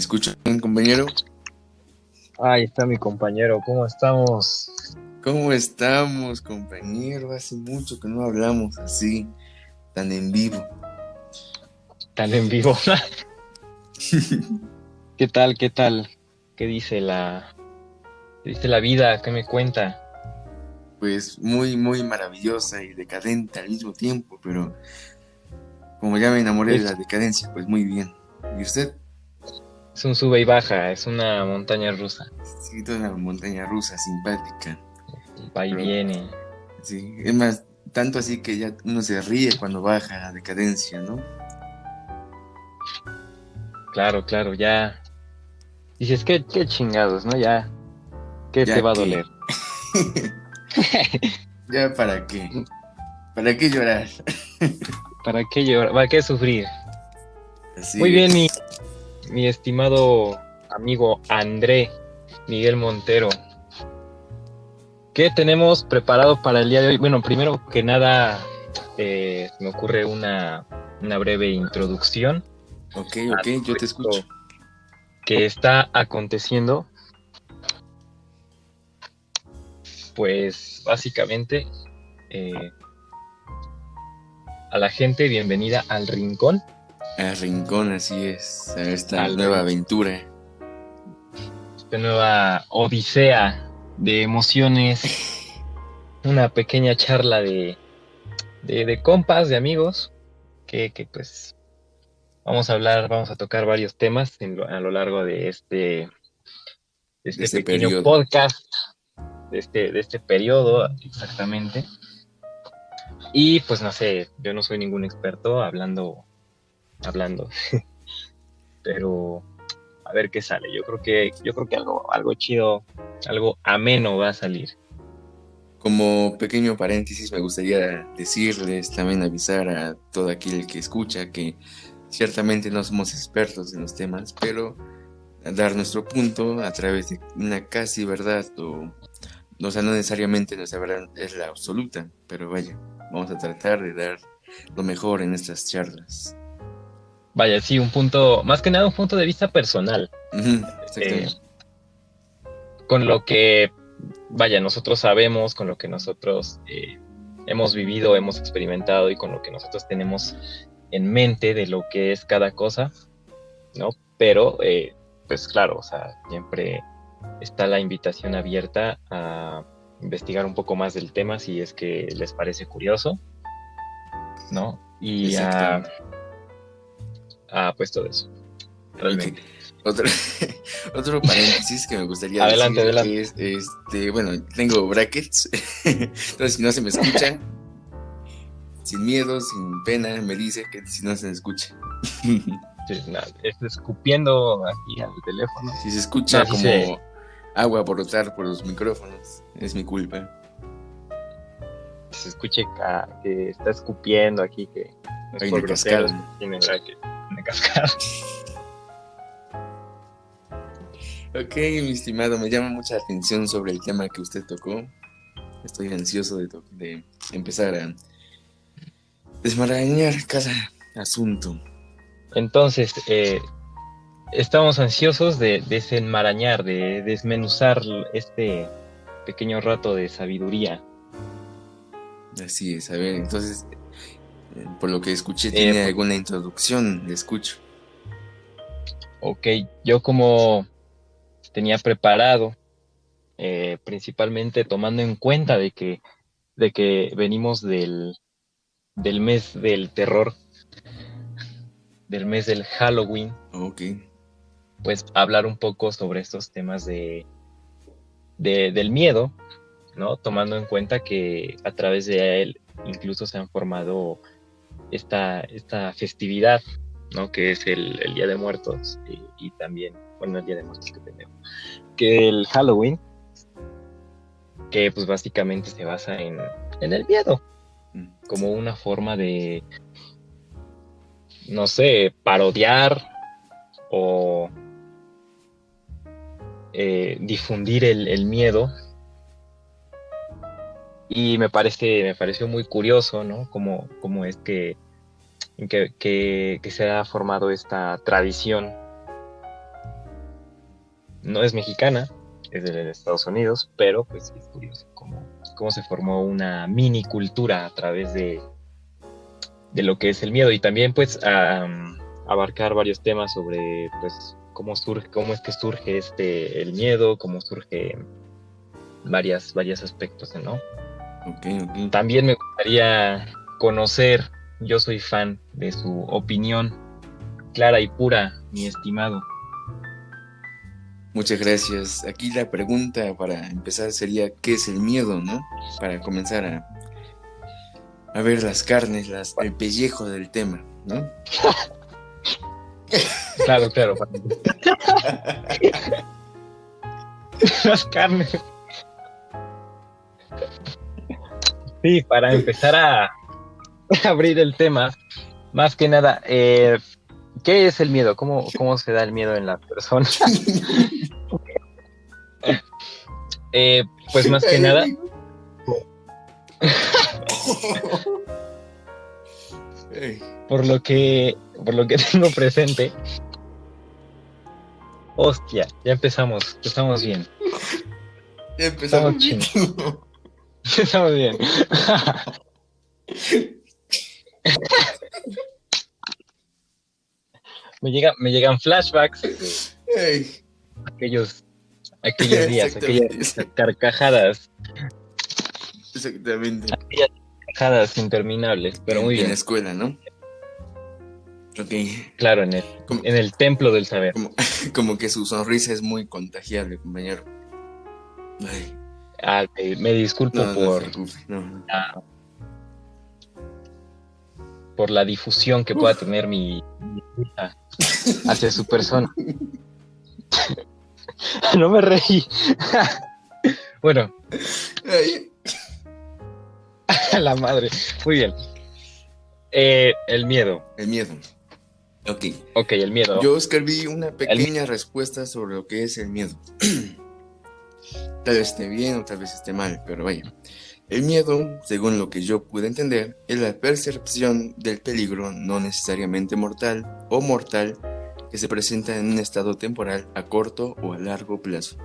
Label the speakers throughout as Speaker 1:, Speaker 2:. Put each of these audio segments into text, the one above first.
Speaker 1: escucha bien, compañero?
Speaker 2: Ahí está mi compañero, ¿cómo estamos?
Speaker 1: ¿Cómo estamos, compañero? Hace mucho que no hablamos así, tan en vivo.
Speaker 2: Tan en vivo. ¿Qué tal? ¿Qué tal? ¿Qué dice la vida? ¿Qué me cuenta?
Speaker 1: Pues muy, muy maravillosa y decadente al mismo tiempo, pero como ya me enamoré de
Speaker 2: Es,
Speaker 1: la decadencia, pues muy bien. ¿Y usted?
Speaker 2: es un sube y baja, es una montaña rusa.
Speaker 1: Sí, toda una montaña rusa simpática.
Speaker 2: Va y
Speaker 1: Pero
Speaker 2: viene.
Speaker 1: sí, es más, tanto así que ya uno se ríe cuando baja la decadencia, ¿no?
Speaker 2: Claro, claro, ya. Dices, qué chingados, ¿no? Ya, ¿qué te
Speaker 1: Ya
Speaker 2: va a
Speaker 1: que,
Speaker 2: doler?
Speaker 1: ya para qué, ¿para qué llorar?
Speaker 2: ¿Para qué llorar? ¿Para qué sufrir? Muy
Speaker 1: Así
Speaker 2: bien,
Speaker 1: es.
Speaker 2: mi estimado amigo André Miguel Montero. ¿Qué tenemos preparado para el día de hoy? Bueno, primero que nada, me ocurre una breve introducción
Speaker 1: Ok,
Speaker 2: a
Speaker 1: ok, yo
Speaker 2: todo
Speaker 1: te escucho.
Speaker 2: esto que está aconteciendo. Pues básicamente, eh, a la gente, bienvenida al rincón,
Speaker 1: A Rincón, así es, a esta
Speaker 2: al
Speaker 1: nueva
Speaker 2: rincón,
Speaker 1: aventura.
Speaker 2: esta nueva odisea de emociones, una pequeña charla de compas, de amigos, que pues vamos a tocar varios temas a lo largo de
Speaker 1: De
Speaker 2: este
Speaker 1: este
Speaker 2: pequeño
Speaker 1: periodo.
Speaker 2: podcast, de este periodo exactamente. Y pues no sé, yo no soy ningún experto hablando, pero a ver qué sale. Yo creo que algo chido, algo ameno va a salir.
Speaker 1: Como pequeño paréntesis, me gustaría decirles, también avisar a todo aquel que escucha que ciertamente no somos expertos en los temas, pero dar nuestro punto a través de una casi verdad, o sea, no necesariamente nuestra verdad es la absoluta, pero vaya, vamos a tratar de dar lo mejor en estas charlas.
Speaker 2: Vaya, sí, más que nada un punto de vista personal,
Speaker 1: Ujú,
Speaker 2: eh,
Speaker 1: exactamente.
Speaker 2: con lo que, vaya, nosotros sabemos, con lo que nosotros hemos vivido, hemos experimentado y con lo que nosotros tenemos en mente de lo que es cada cosa, ¿no? Pero, pues claro, o sea, siempre está la invitación abierta a investigar un poco más del tema si es que les parece curioso, ¿no? Y
Speaker 1: Exactamente.
Speaker 2: pues todo eso,
Speaker 1: Ok.
Speaker 2: realmente.
Speaker 1: Otro, otro paréntesis que me gustaría
Speaker 2: Adelante,
Speaker 1: decir
Speaker 2: adelante.
Speaker 1: es, bueno, tengo brackets, entonces si no se me escucha, sin miedo, sin pena, me dice que si no se me escucha.
Speaker 2: Sí, nada, escupiendo aquí al teléfono.
Speaker 1: Si se
Speaker 2: No,
Speaker 1: escucha
Speaker 2: sí se,
Speaker 1: como agua brotar por los micrófonos, es mi culpa.
Speaker 2: se escuche que está escupiendo aquí, que no es
Speaker 1: Hay
Speaker 2: por
Speaker 1: una
Speaker 2: grosero,
Speaker 1: cascada.
Speaker 2: es porque tiene bracket, una cascada.
Speaker 1: Ok, mi estimado, me llama mucha atención sobre el tema que usted tocó. Estoy ansioso de empezar a desmarañar cada asunto.
Speaker 2: Entonces, estamos ansiosos de desenmarañar, de desmenuzar este pequeño rato de sabiduría.
Speaker 1: Así es, a ver, entonces, por lo que escuché,
Speaker 2: Eh,
Speaker 1: ¿tiene
Speaker 2: pues,
Speaker 1: alguna introducción? Le escucho.
Speaker 2: ok, yo como tenía preparado, principalmente tomando en cuenta de que venimos del mes del terror, del mes del Halloween,
Speaker 1: Ok,
Speaker 2: pues hablar un poco sobre estos temas del miedo, ¿no? Tomando en cuenta que a través de él incluso se han formado esta festividad, ¿no? Que es el Día de Muertos y también, bueno, el Día de Muertos que tenemos, que el Halloween, que pues básicamente se basa en el miedo, como
Speaker 1: sí,
Speaker 2: una forma de, no sé, parodiar o difundir el miedo. Y me pareció muy curioso, ¿no? Cómo es que se ha formado esta tradición no es mexicana, es de Estados Unidos, pero pues sí es curioso cómo se formó una mini cultura a través de lo que es el miedo, y también pues abarcar varios temas sobre pues cómo es que surge el miedo, cómo surge varios aspectos, ¿no?
Speaker 1: Ok.
Speaker 2: También me gustaría conocer, yo soy fan de su opinión clara y pura, mi estimado.
Speaker 1: Muchas gracias. Aquí la pregunta para empezar sería, ¿qué es el miedo, no? Para comenzar a ver las carnes, el pellejo del tema, ¿no?
Speaker 2: Claro. Las carnes. Sí, para empezar a abrir el tema, más que nada, ¿qué es el miedo? ¿Cómo se da el miedo en la persona? Pues más que nada, por lo que tengo presente. Hostia, ya empezamos bien.
Speaker 1: Ya empezamos
Speaker 2: bien. Estamos bien. me llegan flashbacks de aquellos días, aquellas carcajadas.
Speaker 1: Exactamente.
Speaker 2: Aquellas carcajadas interminables, pero muy bien.
Speaker 1: En la escuela, ¿no? Ok.
Speaker 2: Claro, en el templo del saber.
Speaker 1: Como que su sonrisa es muy contagiable, compañero. Ay.
Speaker 2: Me disculpo por la difusión que pueda tener mi risa hacia su persona. No me reí. Bueno. La madre. Muy bien. El miedo. Ok, el miedo.
Speaker 1: Yo escribí una pequeña respuesta sobre lo que es el miedo. Tal vez esté bien o tal vez esté mal, pero vaya. El miedo, según lo que yo pude entender, es la percepción del peligro no necesariamente mortal o mortal que se presenta en un estado temporal a corto o a largo plazo.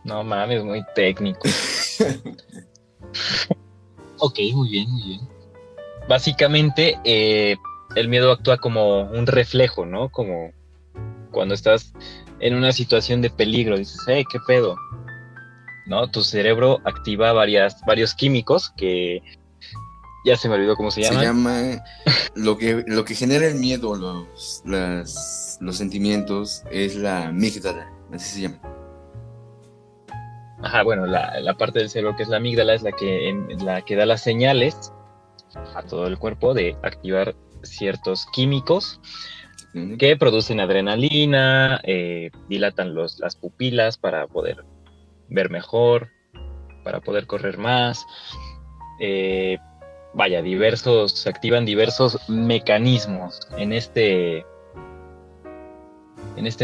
Speaker 2: No mames, muy técnico. Ok, muy bien. Básicamente, el miedo actúa como un reflejo, ¿no? Como cuando estás en una situación de peligro, dices, ¿qué pedo? ¿No? Tu cerebro activa varios químicos que ya se me olvidó cómo se llaman.
Speaker 1: Se llama lo que genera el miedo, los sentimientos, es la amígdala, así se llama.
Speaker 2: Ajá, bueno, la parte del cerebro que es la amígdala es la que da las señales a todo el cuerpo de activar ciertos químicos que producen adrenalina, dilatan las pupilas para poder ver mejor, para poder correr más. Se activan diversos mecanismos en este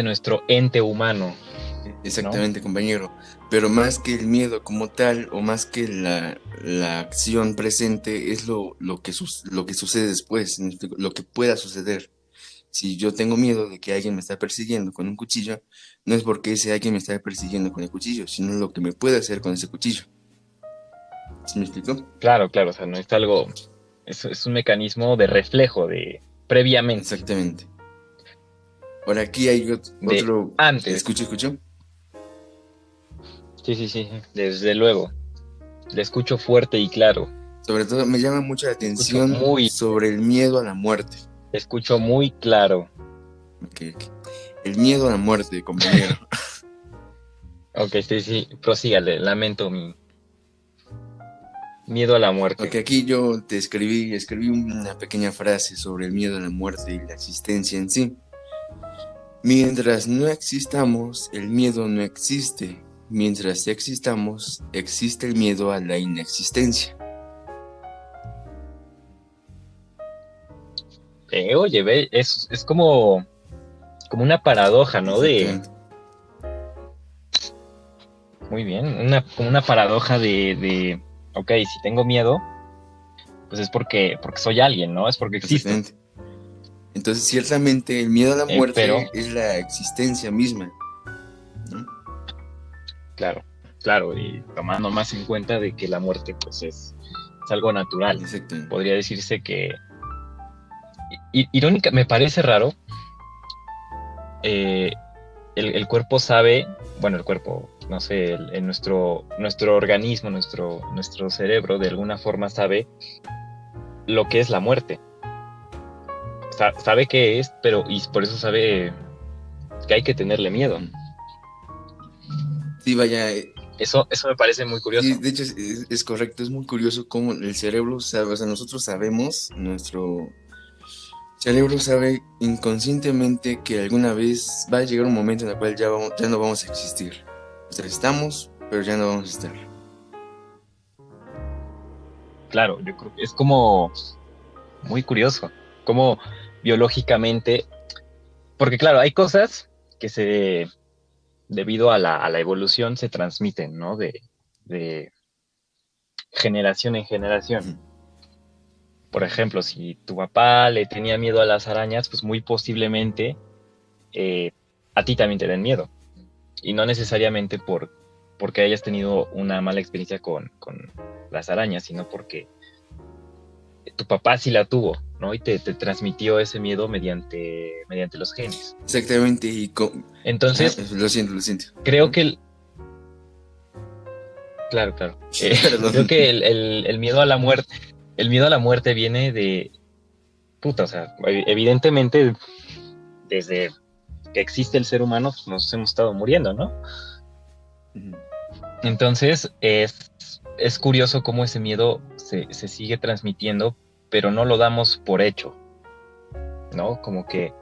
Speaker 2: nuestro ente humano.
Speaker 1: Exactamente, ¿no? Compañero. Pero más que el miedo como tal, o más que la acción presente, es lo que sucede después, lo que pueda suceder. Si yo tengo miedo de que alguien me está persiguiendo con un cuchillo, no es porque ese alguien me está persiguiendo con el cuchillo, sino lo que me puede hacer con ese cuchillo. ¿Sí me explico?
Speaker 2: Claro, o sea, no es algo, es un mecanismo de reflejo, de previamente.
Speaker 1: Exactamente. Ahora aquí hay otro...
Speaker 2: Antes.
Speaker 1: ¿Escucho?
Speaker 2: Sí, desde luego. Le escucho fuerte y claro.
Speaker 1: Sobre todo me llama mucho la atención sobre el miedo a la muerte.
Speaker 2: Escucho muy claro.
Speaker 1: Okay. El miedo a la muerte, compañero.
Speaker 2: Ok, sí, prosígale, lamento mi miedo a la muerte.
Speaker 1: Ok, aquí yo te escribí una pequeña frase sobre el miedo a la muerte y la existencia en sí. Mientras no existamos, el miedo no existe. Mientras existamos, existe el miedo a la inexistencia.
Speaker 2: Oye, ve, es como una paradoja, ¿no? Muy bien, como una paradoja de ok, si tengo miedo, pues es porque soy alguien, ¿no? Es porque existo.
Speaker 1: Entonces, ciertamente, el miedo a la muerte
Speaker 2: pero,
Speaker 1: es la existencia misma, ¿no?
Speaker 2: claro, y tomando más en cuenta de que la muerte pues es algo natural.
Speaker 1: Exacto.
Speaker 2: Podría decirse que, irónica, me parece raro, eh, el cuerpo sabe, bueno, el cuerpo, no sé, nuestro organismo, nuestro cerebro de alguna forma sabe lo que es la muerte. Sabe qué es, pero y por eso sabe que hay que tenerle miedo.
Speaker 1: Sí, vaya,
Speaker 2: Eso me parece muy
Speaker 1: sí,
Speaker 2: curioso.
Speaker 1: de hecho es correcto, es muy curioso cómo el cerebro sabe, o sea, nosotros sabemos, nuestro cerebro sabe inconscientemente que alguna vez va a llegar un momento en el cual ya no vamos a existir. O sea, estamos, pero ya no vamos a estar.
Speaker 2: Claro, yo creo que es como muy curioso, como biológicamente, porque claro, hay cosas que debido a la evolución, se transmiten, ¿no? De generación en generación.
Speaker 1: Ujú.
Speaker 2: Por ejemplo, si tu papá le tenía miedo a las arañas, pues muy posiblemente eh, a ti también te den miedo. Y no necesariamente porque hayas tenido una mala experiencia con las arañas, sino porque tu papá sí la tuvo, ¿no? Y te transmitió ese miedo mediante los genes.
Speaker 1: Exactamente,
Speaker 2: Entonces,
Speaker 1: lo siento, lo siento.
Speaker 2: creo
Speaker 1: ¿No?
Speaker 2: que claro. Creo
Speaker 1: Perdón.
Speaker 2: que el miedo a la muerte, el miedo a la muerte viene de, puta, o sea, evidentemente desde que existe el ser humano pues, nos hemos estado muriendo, ¿no?
Speaker 1: Ujú.
Speaker 2: Entonces es curioso cómo ese miedo se sigue transmitiendo, pero no lo damos por hecho, ¿no? Como que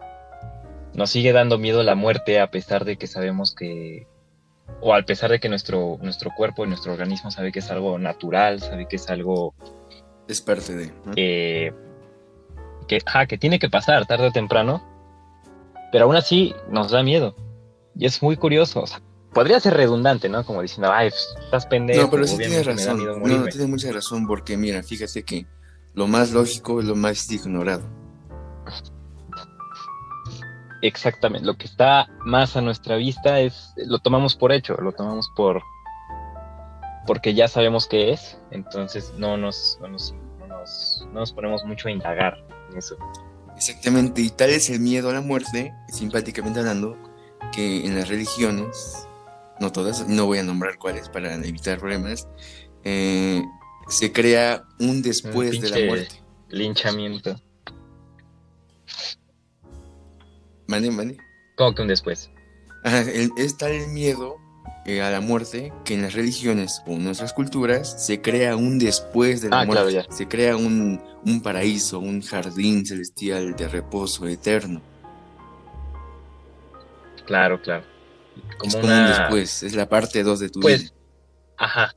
Speaker 2: nos sigue dando miedo la muerte a pesar de que sabemos que, o a pesar de que nuestro cuerpo y nuestro organismo sabe que es algo natural, sabe que es algo
Speaker 1: Es parte de, ¿no?
Speaker 2: que tiene que pasar tarde o temprano, pero aún así nos da miedo. Y es muy curioso. O sea, podría ser redundante, ¿no? Como diciendo, ay, pues, estás
Speaker 1: No,
Speaker 2: pendejo,
Speaker 1: pero sí tienes
Speaker 2: obviamente me da
Speaker 1: razón.
Speaker 2: miedo
Speaker 1: No,
Speaker 2: morirme.
Speaker 1: tienes mucha razón porque mira, fíjate que lo más lógico es lo más ignorado.
Speaker 2: Exactamente. Lo que está más a nuestra vista lo tomamos por hecho, lo tomamos porque ya sabemos qué es, entonces no nos ponemos mucho a indagar en eso.
Speaker 1: Exactamente, y tal es el miedo a la muerte, simpáticamente hablando, que en las religiones, no todas, no voy a nombrar cuáles para evitar problemas, eh, se crea un
Speaker 2: Un
Speaker 1: después de la
Speaker 2: pinche
Speaker 1: muerte.
Speaker 2: linchamiento.
Speaker 1: ¿Vale? ¿Vale?
Speaker 2: ¿Cómo que un después?
Speaker 1: Ajá, es tal el miedo a la muerte que en las religiones o en nuestras culturas se crea un después de la
Speaker 2: Ah, claro,
Speaker 1: muerte.
Speaker 2: ya.
Speaker 1: Se crea un paraíso, un jardín celestial de reposo eterno.
Speaker 2: Claro.
Speaker 1: Es
Speaker 2: Como
Speaker 1: como un
Speaker 2: una,
Speaker 1: después, es la parte 2 de tu vida.
Speaker 2: pues, ajá,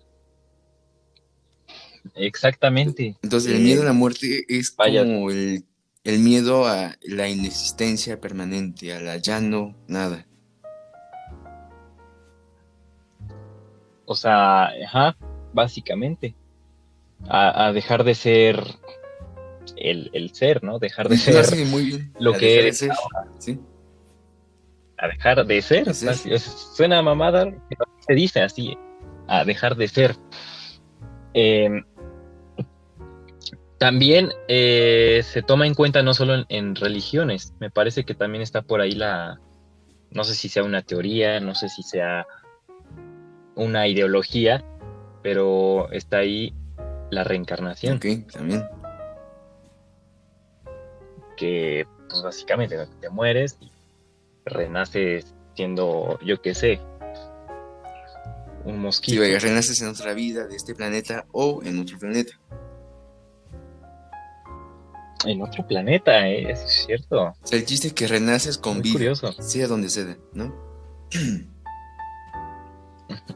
Speaker 2: exactamente.
Speaker 1: Entonces el miedo a la muerte es
Speaker 2: Vaya,
Speaker 1: como el miedo a la inexistencia permanente, a la ya no nada.
Speaker 2: o sea, ajá, básicamente, a dejar de ser el ser, ¿no? Dejar de
Speaker 1: No,
Speaker 2: ser
Speaker 1: sí, muy bien,
Speaker 2: lo
Speaker 1: a
Speaker 2: que
Speaker 1: dejar de
Speaker 2: eres,
Speaker 1: ser, ¿sí?
Speaker 2: a dejar de ser.
Speaker 1: De ser.
Speaker 2: Suena a mamada, pero se dice así, a dejar de ser. Eh, También se toma en cuenta no solo en religiones, me parece que también está por ahí no sé si sea una teoría, no sé si sea una ideología, pero está ahí la reencarnación,
Speaker 1: Ok, también.
Speaker 2: que pues básicamente ¿no? Te mueres y renaces siendo, yo qué sé, un
Speaker 1: Si vaya,
Speaker 2: mosquito
Speaker 1: renaces en otra vida de este planeta o en otro planeta.
Speaker 2: en otro planeta, eso es cierto,
Speaker 1: O sea, el chiste es que renaces con
Speaker 2: muy
Speaker 1: vida,
Speaker 2: curioso.
Speaker 1: sea donde sea, ¿no?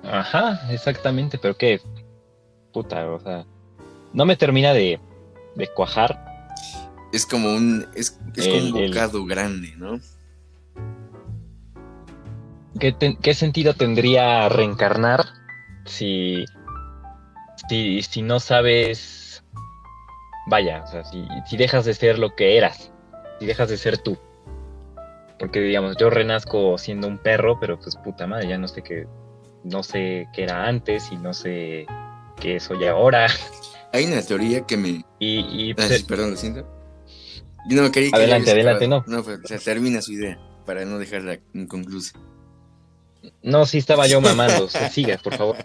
Speaker 2: Ajá, exactamente, pero qué puta, o sea, no me termina de cuajar
Speaker 1: Es como es como un
Speaker 2: el
Speaker 1: bocado grande, ¿no?
Speaker 2: ¿qué sentido tendría reencarnar si, si no sabes, vaya, o sea, si dejas de ser lo que eras, y dejas de ser tú. Porque, digamos, yo renazco siendo un perro, pero pues puta madre, ya no sé qué era antes y no sé qué soy ahora.
Speaker 1: Hay una teoría que me...
Speaker 2: Y
Speaker 1: Ah,
Speaker 2: pues,
Speaker 1: sí, perdón, lo siento. Yo no creí que ya
Speaker 2: adelante,
Speaker 1: habías
Speaker 2: adelante,
Speaker 1: acabado.
Speaker 2: no.
Speaker 1: No, pero se termina su idea para no dejarla inconclusa.
Speaker 2: No, sí estaba yo mamando. Siga, por favor.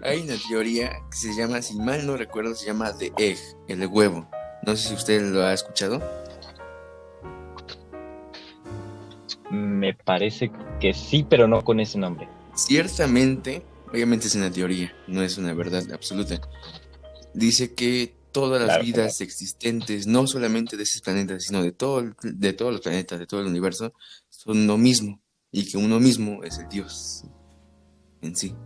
Speaker 1: Hay una teoría que se llama, si mal no recuerdo, se llama The Egg, el huevo. No sé si usted lo ha escuchado.
Speaker 2: Me parece que sí, pero no con ese nombre.
Speaker 1: Ciertamente, obviamente es una teoría, no es una verdad absoluta. Dice que todas las
Speaker 2: Claro, claro.
Speaker 1: vidas existentes, no solamente de ese planeta, sino de todos los planetas, de todo el universo, son uno mismo, y que uno mismo es el Dios en sí.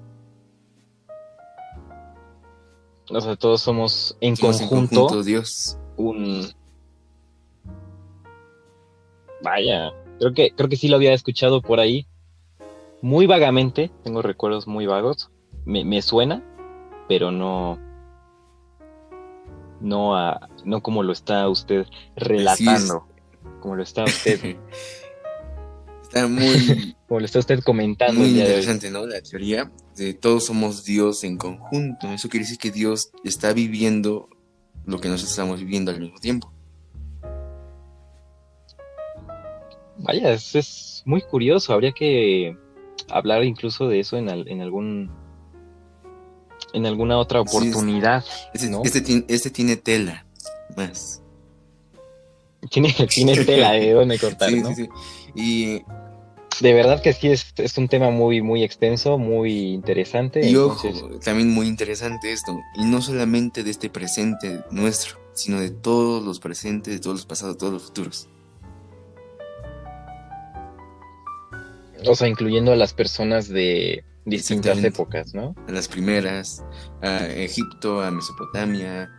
Speaker 2: O sea, todos somos en
Speaker 1: Somos en
Speaker 2: conjunto
Speaker 1: conjunto Dios.
Speaker 2: un... Vaya, creo que sí lo había escuchado por ahí. Muy vagamente, tengo recuerdos muy vagos. Me suena, pero no como lo está usted
Speaker 1: Así es.
Speaker 2: relatando, como lo está usted,
Speaker 1: Está muy,
Speaker 2: como lo está usted comentando
Speaker 1: muy
Speaker 2: el día de hoy.
Speaker 1: interesante, ¿no? La teoría de todos somos Dios en conjunto. Eso quiere decir que Dios está viviendo lo que nosotros estamos viviendo al mismo tiempo.
Speaker 2: Vaya, es muy curioso. Habría que hablar incluso de eso en alguna otra
Speaker 1: Sí,
Speaker 2: oportunidad, ¿no?
Speaker 1: este tiene tela más.
Speaker 2: Tiene tela de dónde cortar,
Speaker 1: Sí, sí,
Speaker 2: ¿no?
Speaker 1: sí. Y,
Speaker 2: De verdad que sí es un tema muy, muy extenso, muy interesante.
Speaker 1: y
Speaker 2: Entonces,
Speaker 1: ojo, también muy interesante esto. Y no solamente de este presente nuestro, sino de todos los presentes, de todos los pasados, de todos los futuros.
Speaker 2: o sea, incluyendo a las personas de distintas
Speaker 1: Exactamente.
Speaker 2: épocas, ¿no?
Speaker 1: A las primeras, a Egipto, a Mesopotamia,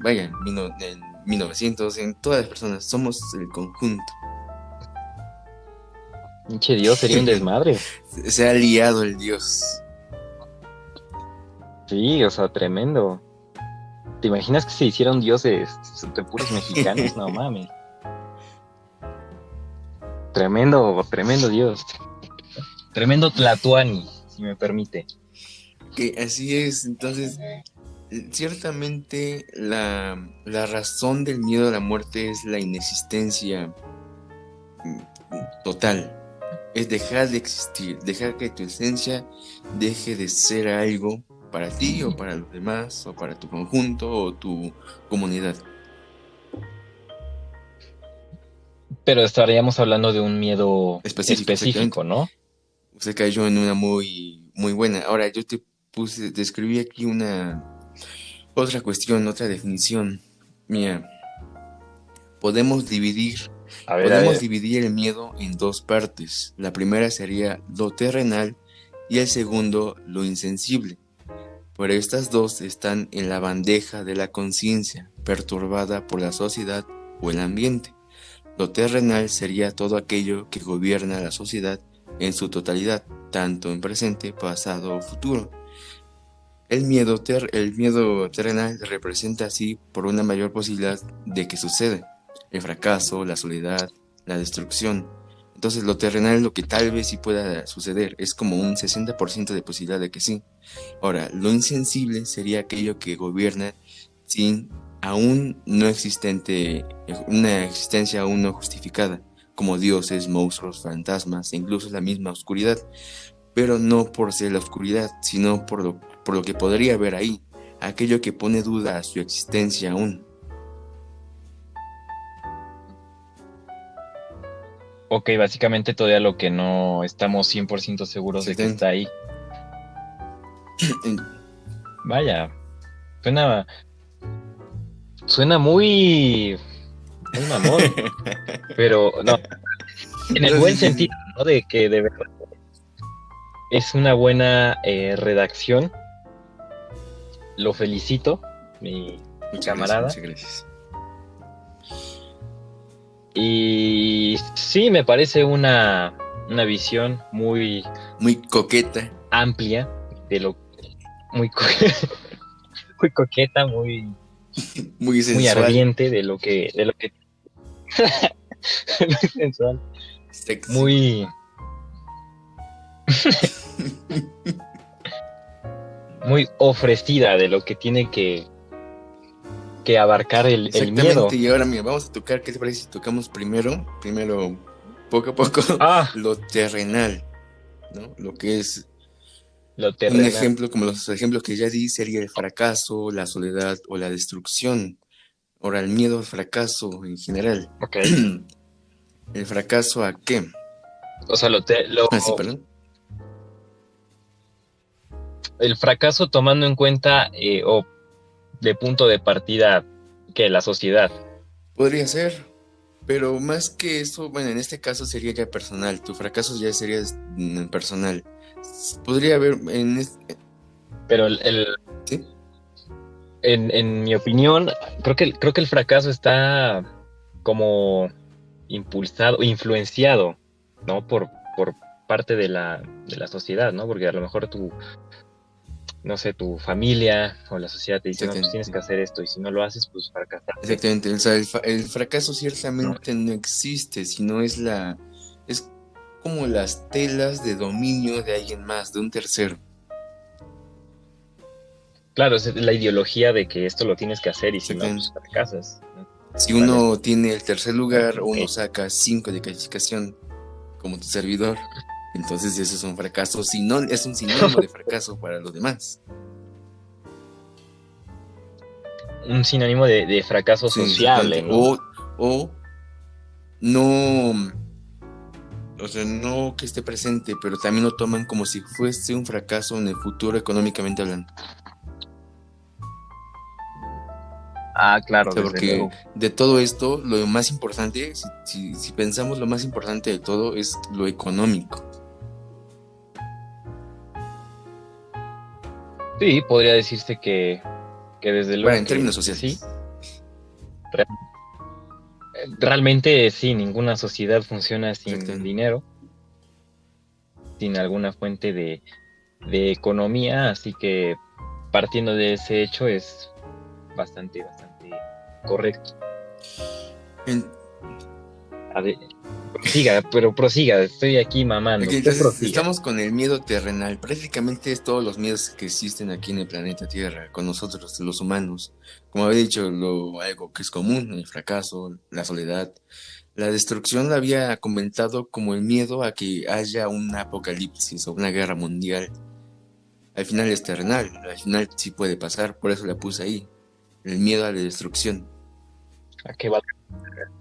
Speaker 1: vaya, en 1900, en todas las personas, somos el conjunto.
Speaker 2: Pinche Dios, sería un desmadre.
Speaker 1: Se ha liado el Dios.
Speaker 2: Sí, o sea, tremendo. ¿Te imaginas que se hicieron dioses de puros mexicanos? No mames. Tremendo, tremendo Dios. Tremendo Tlatuani, si me permite.
Speaker 1: Que así es, entonces, ciertamente la razón del miedo a la muerte es la inexistencia total. Es dejar de existir, dejar que tu esencia deje de ser algo para ti o para los demás o para tu conjunto o tu comunidad.
Speaker 2: Pero estaríamos hablando de un miedo
Speaker 1: Específico, exactamente.
Speaker 2: específico, ¿no?
Speaker 1: Usted cayó en una muy, muy buena. Ahora yo te escribí aquí otra cuestión, otra definición. Mira, podemos dividir,
Speaker 2: A
Speaker 1: podemos
Speaker 2: ver.
Speaker 1: dividir el miedo en dos partes. La primera sería lo terrenal y el segundo lo insensible. Pero estas dos están en la bandeja de la conciencia, perturbada por la sociedad o el ambiente. Lo terrenal sería todo aquello que gobierna la sociedad en su totalidad, tanto en presente, pasado o futuro. El miedo terrenal representa así por una mayor posibilidad de que suceda. El fracaso, la soledad, la destrucción. Entonces lo terrenal es lo que tal vez sí pueda suceder. Es como un 60% de posibilidad de que sí. Ahora, lo insensible sería aquello que gobierna sin aún no existente, una existencia aún no justificada, como dioses, monstruos, fantasmas e incluso la misma oscuridad, pero no por ser la oscuridad, sino por lo que podría haber ahí, aquello que pone duda a su existencia aún.
Speaker 2: Ok, básicamente todavía lo que no estamos 100% seguros de que
Speaker 1: Exactamente.
Speaker 2: está ahí. Vaya, suena, suena muy mamón, pero no, en el
Speaker 1: No, sí,
Speaker 2: buen
Speaker 1: sí, sí.
Speaker 2: sentido, ¿no? De que de verdad es una buena redacción. Lo felicito, mi
Speaker 1: Muchas gracias,
Speaker 2: camarada.
Speaker 1: muchas gracias.
Speaker 2: Y sí, me parece una visión muy
Speaker 1: Muy coqueta.
Speaker 2: amplia de lo muy, muy coqueta, muy.
Speaker 1: Muy
Speaker 2: muy
Speaker 1: sensual,
Speaker 2: ardiente de lo que muy sensual,
Speaker 1: sexy.
Speaker 2: muy, muy ofrecida de lo que tiene que abarcar el
Speaker 1: Exactamente,
Speaker 2: miedo.
Speaker 1: y ahora mira, vamos a tocar, ¿qué te parece si tocamos primero, poco a poco,
Speaker 2: Ah,
Speaker 1: lo terrenal, ¿no? Lo que es
Speaker 2: lo
Speaker 1: un
Speaker 2: terrenal.
Speaker 1: ejemplo, como los ejemplos que ya di, sería el fracaso, la soledad o la destrucción. Ahora, el miedo al fracaso en general.
Speaker 2: Ok.
Speaker 1: ¿El fracaso a qué?
Speaker 2: O sea,
Speaker 1: Ah, sí, perdón.
Speaker 2: el fracaso tomando en cuenta o de punto de partida que la sociedad.
Speaker 1: Podría ser, pero más que eso, bueno, en este caso sería ya personal. Tu fracaso ya sería personal. Podría haber
Speaker 2: Pero
Speaker 1: ¿sí?
Speaker 2: en mi opinión, creo que el fracaso está como impulsado, influenciado, ¿no? Por parte de la sociedad, ¿no? Porque a lo mejor no sé, tu familia o la sociedad te dice, no, pues tienes
Speaker 1: Exactamente.
Speaker 2: que hacer esto y si no lo haces, pues fracasaste,
Speaker 1: Exactamente. O sea, el fracaso
Speaker 2: ¿no?
Speaker 1: ciertamente no existe, sino es como las telas de dominio de alguien más, de un tercero.
Speaker 2: Claro, es la ideología de que esto lo tienes que hacer y si no, pues
Speaker 1: Exactamente.
Speaker 2: fracasas, ¿no?
Speaker 1: Si
Speaker 2: Vale,
Speaker 1: uno tiene el tercer lugar o
Speaker 2: ok.
Speaker 1: uno saca 5 de calificación como tu servidor, entonces eso es un fracaso, es un sinónimo de fracaso para los demás.
Speaker 2: Un sinónimo de fracaso
Speaker 1: Sí, exactamente.
Speaker 2: sociable, ¿no?
Speaker 1: O no, o sea, no que esté presente, pero también lo toman como si fuese un fracaso en el futuro económicamente hablando.
Speaker 2: Ah,
Speaker 1: O
Speaker 2: claro,
Speaker 1: sea,
Speaker 2: desde
Speaker 1: porque
Speaker 2: luego.
Speaker 1: de todo esto, lo más importante, si pensamos lo más importante de todo, es lo económico.
Speaker 2: Sí, podría decirse que desde
Speaker 1: Bueno,
Speaker 2: luego
Speaker 1: en términos
Speaker 2: que sí.
Speaker 1: sociales.
Speaker 2: Re- Realmente sí, ninguna sociedad funciona sin
Speaker 1: Exactamente.
Speaker 2: dinero, sin alguna fuente de economía, así que partiendo de ese hecho es bastante correcto.
Speaker 1: En-
Speaker 2: Ade- Prosiga, pero prosiga, estoy aquí
Speaker 1: Ok,
Speaker 2: mamando. Usted
Speaker 1: entonces
Speaker 2: prosiga.
Speaker 1: estamos con el miedo terrenal. Prácticamente es todos los miedos que existen aquí en el planeta Tierra, con nosotros, los humanos. Como había dicho, algo que es común, el fracaso, la soledad. La destrucción la había comentado como el miedo a que haya un apocalipsis o una guerra mundial. Al final es terrenal, al final sí puede pasar, por eso la puse ahí. El miedo a la destrucción.
Speaker 2: ¿A qué va?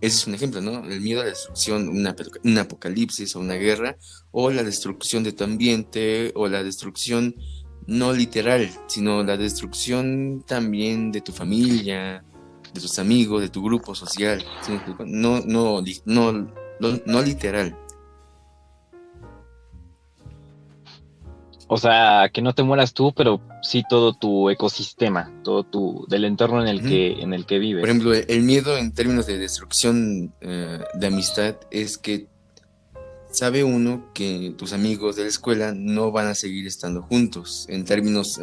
Speaker 1: Ese es un ejemplo, ¿no? El miedo a la destrucción, un apocalipsis o una guerra, o la destrucción de tu ambiente, o la destrucción no literal, sino la destrucción también de tu familia, de tus amigos, de tu grupo social. ¿Sí me explico? No literal.
Speaker 2: O sea, que no te mueras tú, pero sí todo tu ecosistema, del entorno
Speaker 1: Ujú.
Speaker 2: en el que
Speaker 1: Por
Speaker 2: vives.
Speaker 1: ejemplo, el miedo en términos de destrucción de amistad es que sabe uno que tus amigos de la escuela no van a seguir estando juntos en términos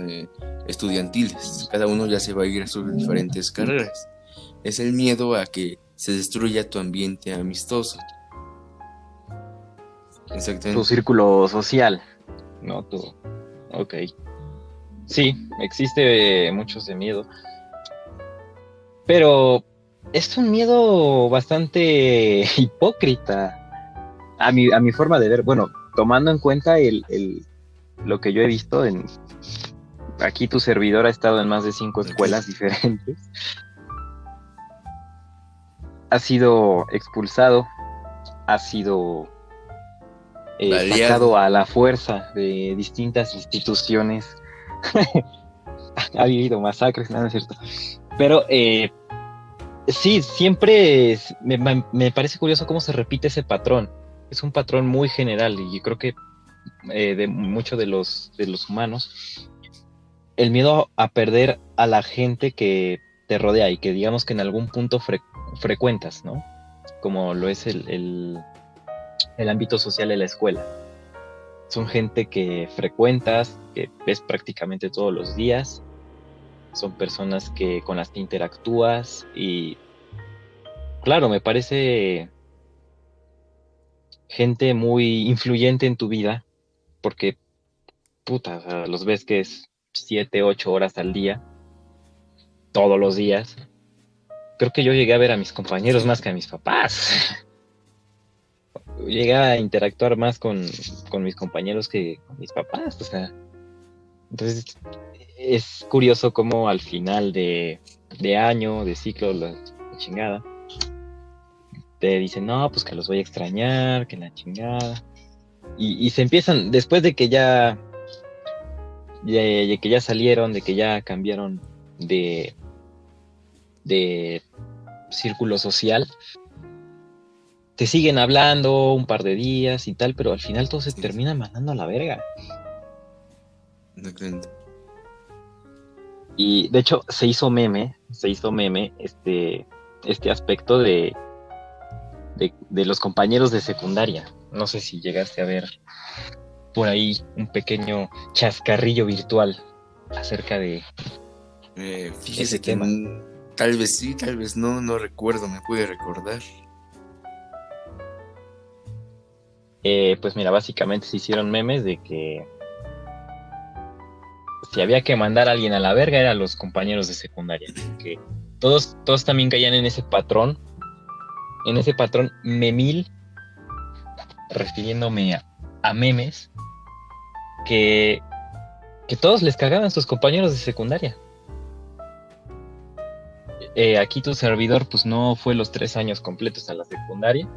Speaker 1: estudiantiles. Cada uno ya se va a ir a sus diferentes carreras. Es el miedo a que se destruya tu ambiente amistoso.
Speaker 2: Tu
Speaker 1: Exactamente.
Speaker 2: círculo social, ¿no? Ok. Sí, existe mucho ese miedo, pero es un miedo bastante hipócrita a mi forma de ver. Bueno, tomando en cuenta lo que yo he visto aquí tu servidor ha estado en más de 5
Speaker 1: Ok.
Speaker 2: escuelas diferentes, ha sido expulsado, ha sido
Speaker 1: Baleado.
Speaker 2: sacado a la fuerza de distintas instituciones, ha habido masacres, nada, no es cierto. Pero sí, siempre me parece curioso cómo se repite ese patrón. Es un patrón muy general y yo creo que de muchos de los humanos, el miedo a perder a la gente que te rodea y que digamos que en algún punto frecuentas, ¿no? Como lo es el ámbito social de la escuela. Son gente que frecuentas, que ves prácticamente todos los días son personas con las que interactúas y claro, me parece gente muy influyente en tu vida porque, puta, o sea, los ves que es 7, 8 horas al día, todos los días. Creo que yo llegué a ver a mis compañeros más que a mis papás. Llegué a interactuar más con mis compañeros que con mis papás, o sea. Entonces, es curioso cómo al final de año, de ciclo, la chingada, te dicen, no, pues que los voy a extrañar, que la chingada. Y se empiezan, después de que ya salieron, de que ya cambiaron de, de círculo social, te siguen hablando un par de días y tal, pero al final todo se
Speaker 1: Sí,
Speaker 2: termina mandando a la verga.
Speaker 1: exactamente.
Speaker 2: Y de hecho se hizo meme este aspecto de los compañeros de secundaria. No sé si llegaste a ver por ahí un pequeño chascarrillo virtual acerca de ese
Speaker 1: Fíjese que
Speaker 2: tema.
Speaker 1: tal vez sí, tal vez no, no recuerdo, me puede recordar.
Speaker 2: Pues mira, básicamente se hicieron memes de que si había que mandar a alguien a la verga eran los compañeros de secundaria. Que todos también caían en ese patrón memil, refiriéndome a memes, que, que todos les cagaban sus compañeros de secundaria. Aquí tu servidor pues no fue los 3 años completos a la secundaria,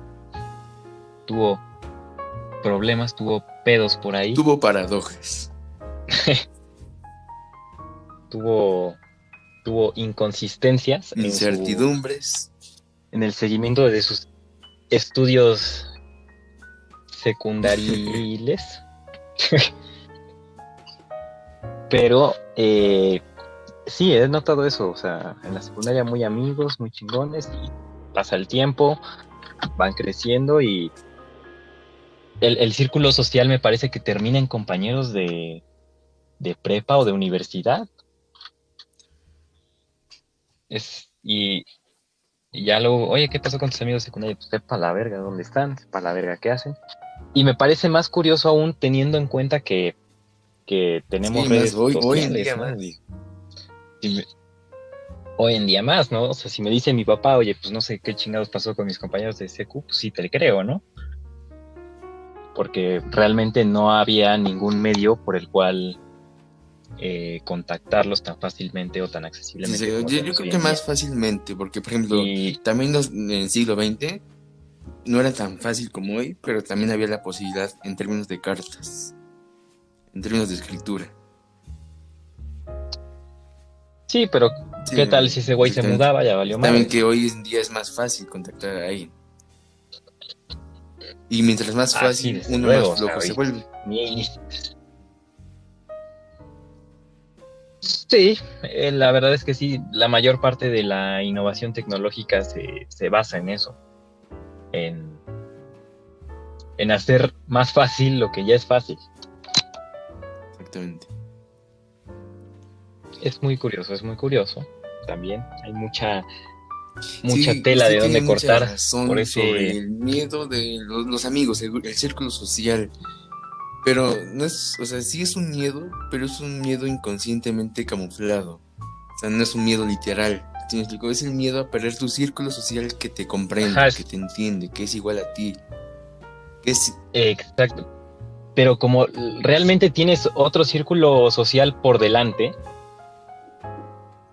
Speaker 2: tuvo problemas, tuvo pedos por ahí,
Speaker 1: Tuvo paradojas.
Speaker 2: tuvo, tuvo inconsistencias
Speaker 1: Incertidumbres.
Speaker 2: en el seguimiento de sus estudios secundariles, pero sí, he notado eso, o sea, en la secundaria muy amigos, muy chingones, y pasa el tiempo, van creciendo y el círculo social me parece que termina en compañeros de prepa o de universidad. Y ya luego, oye, ¿qué pasó con tus amigos de secundaria? Pues sepa la verga dónde están, sepa la verga qué hacen. Y me parece más curioso aún teniendo en cuenta que tenemos
Speaker 1: Sí, más
Speaker 2: redes
Speaker 1: hoy en día
Speaker 2: sociales, ¿no?
Speaker 1: más.
Speaker 2: Y hoy en día más, ¿no? O sea, si me dice mi papá, oye, pues no sé qué chingados pasó con mis compañeros de secu, pues sí te creo, ¿no? Porque realmente no había ningún medio por el cual contactarlos tan fácilmente o tan
Speaker 1: Sí, sí,
Speaker 2: accesiblemente como
Speaker 1: yo
Speaker 2: tenemos
Speaker 1: creo
Speaker 2: hoy
Speaker 1: que
Speaker 2: en día.
Speaker 1: más fácilmente, porque por ejemplo,
Speaker 2: Y
Speaker 1: también en el siglo XX no era tan fácil como hoy, pero también había la posibilidad en términos de cartas, en términos de escritura.
Speaker 2: sí, pero
Speaker 1: Sí,
Speaker 2: ¿qué tal si ese güey se
Speaker 1: exactamente.
Speaker 2: mudaba? Ya valió
Speaker 1: También
Speaker 2: madres.
Speaker 1: que hoy en día es más fácil contactar a alguien. Y mientras más
Speaker 2: Ah, sí,
Speaker 1: fácil,
Speaker 2: desde
Speaker 1: uno
Speaker 2: luego,
Speaker 1: más
Speaker 2: o sea,
Speaker 1: flojo se vuelve.
Speaker 2: ni- sí, la verdad es que sí, la mayor parte de la innovación tecnológica se basa en eso, en, en hacer más fácil lo que ya es fácil.
Speaker 1: Exactamente.
Speaker 2: Es muy curioso también. Hay mucha
Speaker 1: Sí,
Speaker 2: tela
Speaker 1: usted
Speaker 2: de
Speaker 1: tiene
Speaker 2: dónde
Speaker 1: mucha
Speaker 2: cortar por
Speaker 1: razón sobre
Speaker 2: ese...
Speaker 1: el miedo de los amigos, el círculo social. Pero no es, o sea, sí es un miedo, pero es un miedo inconscientemente camuflado. O sea, no es un miedo literal. ¿Sí me explico? Es el miedo a perder tu círculo social que te
Speaker 2: Ajá,
Speaker 1: comprende, que te entiende, que es igual a ti. Que es,
Speaker 2: exacto. Pero como realmente tienes otro círculo social por delante,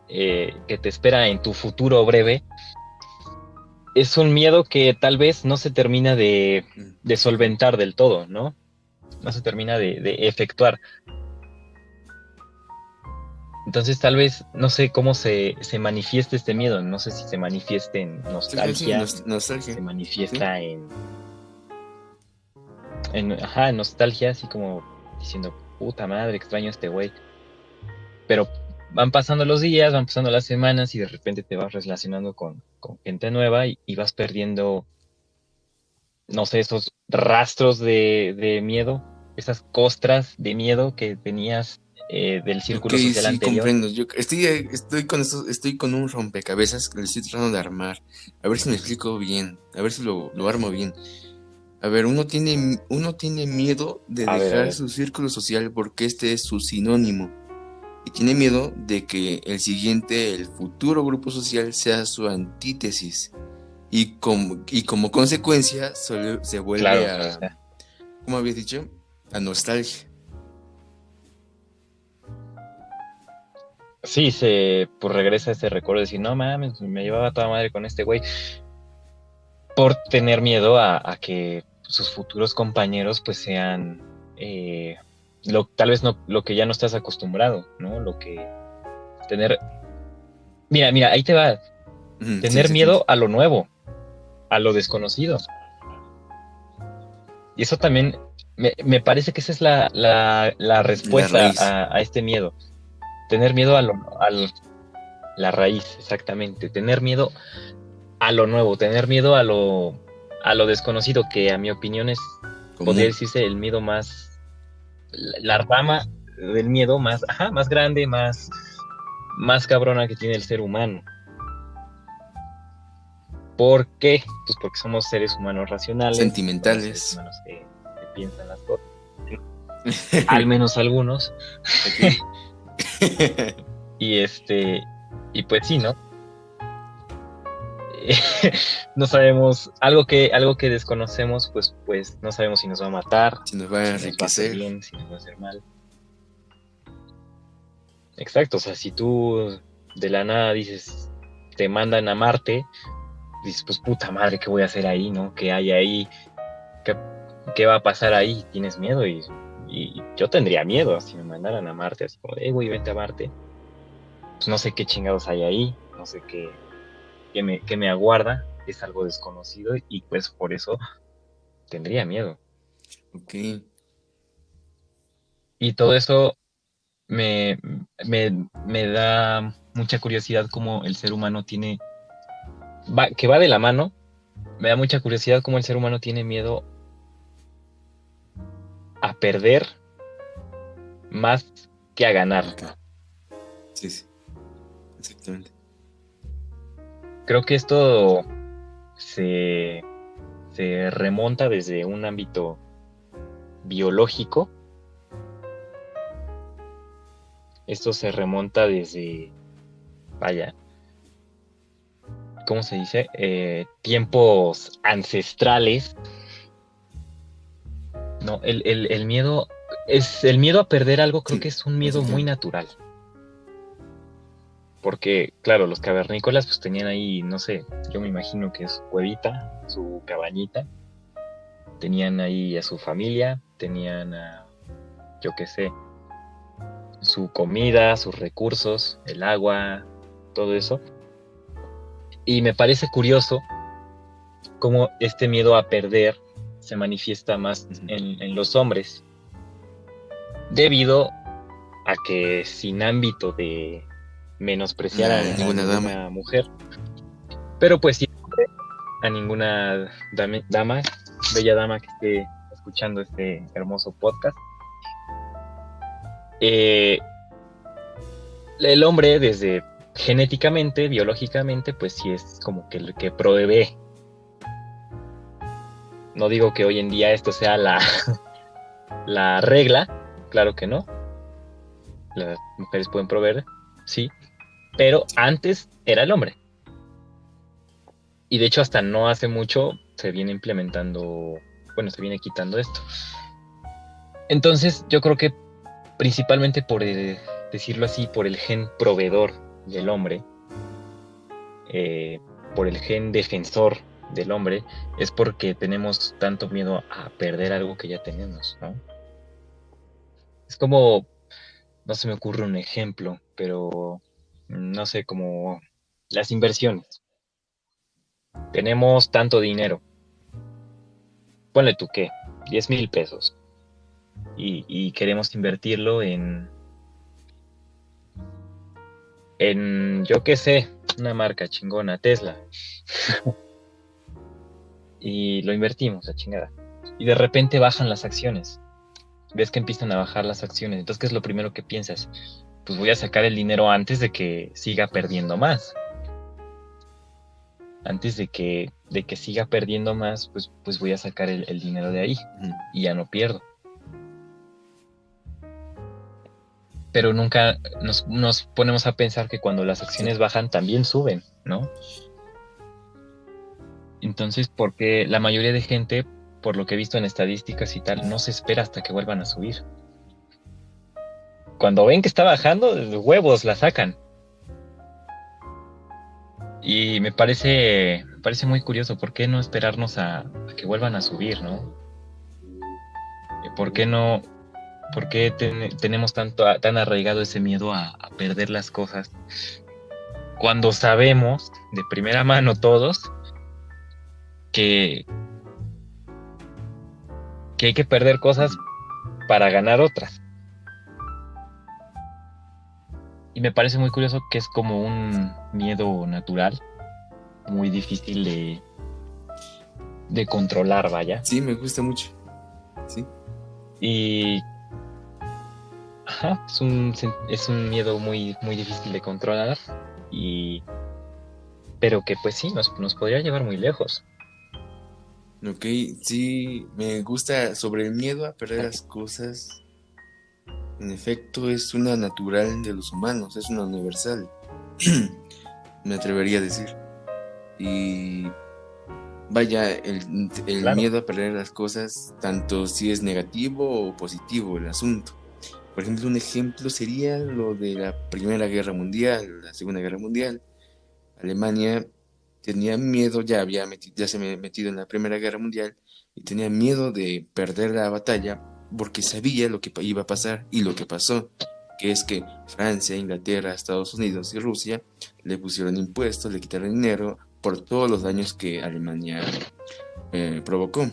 Speaker 2: que te espera en tu futuro breve, es un miedo que tal vez no se termina de
Speaker 1: exactamente.
Speaker 2: solventar del todo, ¿no? No se termina de efectuar. Entonces tal vez no sé cómo se manifiesta este miedo, no sé si se manifiesta en
Speaker 1: Sí,
Speaker 2: nostalgia,
Speaker 1: nostalgia.
Speaker 2: se
Speaker 1: Sí,
Speaker 2: manifiesta en nostalgia, así como diciendo, puta madre, extraño a este güey. Pero van pasando los días, van pasando las semanas y de repente te vas relacionando con gente nueva y vas perdiendo, no sé, esos rastros de miedo, esas costras de miedo que tenías del
Speaker 1: Ok,
Speaker 2: círculo social
Speaker 1: sí,
Speaker 2: anterior.
Speaker 1: comprendo. Yo estoy con un rompecabezas que le estoy tratando de armar. A ver si me explico bien, a ver si lo armo bien. A ver, uno tiene miedo de
Speaker 2: A
Speaker 1: dejar
Speaker 2: ver,
Speaker 1: su círculo social porque este es su sinónimo. Y tiene miedo de que el futuro grupo social sea su antítesis. Y como consecuencia se vuelve
Speaker 2: claro,
Speaker 1: a, ¿cómo habías dicho? A nostalgia.
Speaker 2: sí, pues regresa ese recuerdo de decir, no mames, me llevaba toda madre con este güey, por tener miedo a que sus futuros compañeros pues sean, tal vez no lo que ya no estás acostumbrado, ¿no? Lo que tener, mira, ahí te va,
Speaker 1: Ujú, sí,
Speaker 2: tener
Speaker 1: exactamente.
Speaker 2: miedo a lo nuevo, a lo desconocido. Y eso también, me parece que esa es la
Speaker 1: La
Speaker 2: respuesta
Speaker 1: raíz.
Speaker 2: a este miedo. Tener miedo la raíz, exactamente. Tener miedo a lo nuevo, tener miedo a lo desconocido, que a mi opinión podría
Speaker 1: Común.
Speaker 2: decirse el miedo más, la rama del miedo más, ajá, más grande, más cabrona que tiene el ser humano. ¿Por qué? Pues porque somos seres humanos racionales, somos seres
Speaker 1: Sentimentales.
Speaker 2: humanos que piensan las cosas, al menos algunos.
Speaker 1: Ok.
Speaker 2: Y y pues sí, ¿no? No sabemos, algo que desconocemos, pues no sabemos si nos va a matar,
Speaker 1: Si nos va a
Speaker 2: si nos va a hacer
Speaker 1: enriquecer.
Speaker 2: bien, si nos va a hacer mal. Exacto, o sea, si tú de la nada dices, te mandan a Marte, dices, pues puta madre, ¿qué voy a hacer ahí, no? ¿Qué hay ahí? ¿Qué, qué va a pasar ahí? Tienes miedo y yo tendría miedo si me mandaran a Marte, así como, güey, vente a Marte. Pues no sé qué chingados hay ahí, no sé qué me aguarda, es algo desconocido y pues por eso tendría miedo.
Speaker 1: Ok.
Speaker 2: Y todo eso me, me da mucha curiosidad cómo el ser humano que va de la mano, me da mucha curiosidad cómo el ser humano tiene miedo a perder más que a ganar.
Speaker 1: Ok. Sí, sí. Exactamente.
Speaker 2: Creo que esto se, se remonta desde un ámbito biológico, esto se remonta desde, vaya, ¿cómo se dice? Tiempos ancestrales. No, el miedo el miedo a perder algo, creo
Speaker 1: Sí,
Speaker 2: que es un miedo muy
Speaker 1: exactamente.
Speaker 2: natural. Porque, claro, los cavernícolas pues tenían ahí, no sé, yo me imagino que su cuevita, su cabañita, tenían ahí a su familia, tenían yo qué sé, su comida, sus recursos, el agua, todo eso. Y me parece curioso cómo este miedo a perder se manifiesta más
Speaker 1: Ujú.
Speaker 2: en los hombres, debido a que sin ámbito de menospreciar
Speaker 1: A
Speaker 2: a
Speaker 1: ninguna dama.
Speaker 2: ninguna mujer, pero pues sí a ninguna dama, bella dama que esté escuchando este hermoso podcast. Eh, el hombre desde genéticamente, biológicamente, pues sí es como que el que provee. No digo que hoy en día esto sea la regla, claro que no, las mujeres pueden proveer, sí, pero antes era el hombre. Y de hecho hasta no hace mucho se viene implementando, bueno, se viene quitando esto. Entonces yo creo que principalmente decirlo así, por el gen proveedor del hombre, eh, por el gen defensor del hombre, es porque tenemos tanto miedo a perder algo que ya tenemos, ¿no? Es como, no se me ocurre un ejemplo, pero no sé, como las inversiones. Tenemos tanto dinero, ponle tú qué, 10,000 pesos, y queremos invertirlo en, yo qué sé, una marca chingona, Tesla, y lo invertimos, a chingada. Y de repente bajan las acciones. ves que empiezan a bajar las acciones. Entonces, ¿qué es lo primero que piensas? Pues voy a sacar el dinero antes de que siga perdiendo más. Antes de que siga perdiendo más, pues voy a sacar el dinero de ahí y ya no pierdo. Pero nunca nos ponemos a pensar que cuando las acciones bajan también suben, ¿no? Entonces, porque la mayoría de gente, por lo que he visto en estadísticas y tal, no se espera hasta que vuelvan a subir. Cuando ven que está bajando, huevos la sacan. Y me parece muy curioso, ¿por qué no esperarnos a que vuelvan a subir, ¿no? ¿Por qué no, por qué tenemos tan arraigado ese miedo a perder las cosas? Cuando sabemos de primera mano todos que, que hay que perder cosas para ganar otras. Y me parece muy curioso que es como un miedo natural, muy difícil de controlar, vaya.
Speaker 1: Sí, me gusta mucho. Sí.
Speaker 2: Y ajá, es un miedo muy, muy difícil de controlar, pero que pues sí, nos podría llevar muy lejos.
Speaker 1: Ok, sí, me gusta sobre el miedo a perder las cosas. En efecto, es una natural de los humanos, es una universal. Me atrevería a decir. Y vaya, el
Speaker 2: Claro.
Speaker 1: miedo a perder las cosas, tanto si es negativo o positivo el asunto. Por ejemplo, un ejemplo sería lo de la Primera Guerra Mundial, la Segunda Guerra Mundial. Alemania tenía miedo, ya se había metido en la Primera Guerra Mundial y tenía miedo de perder la batalla porque sabía lo que iba a pasar y lo que pasó, que es que Francia, Inglaterra, Estados Unidos y Rusia le pusieron impuestos, le quitaron dinero por todos los daños que Alemania provocó.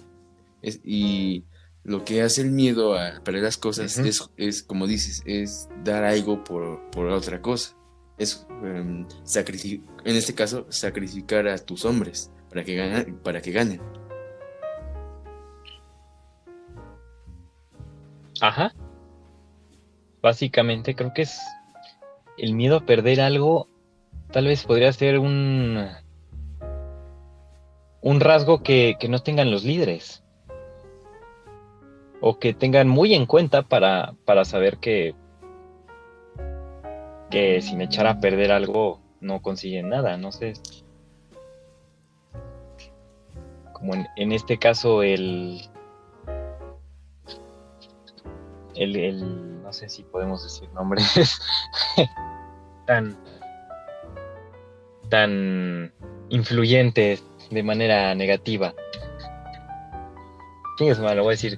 Speaker 1: Y lo que hace el miedo a perder las cosas
Speaker 2: Ujú.
Speaker 1: es como dices, es dar algo por otra cosa. Es en este caso, sacrificar a tus hombres para que ganen.
Speaker 2: Ajá. Básicamente creo que es el miedo a perder algo, tal vez podría ser un rasgo que no tengan los líderes, o que tengan muy en cuenta para saber que sin echar a perder algo no consiguen nada. No sé, como en este caso no sé si podemos decir nombres tan, tan influyentes de manera negativa. ¿Quién es malo? Voy a decir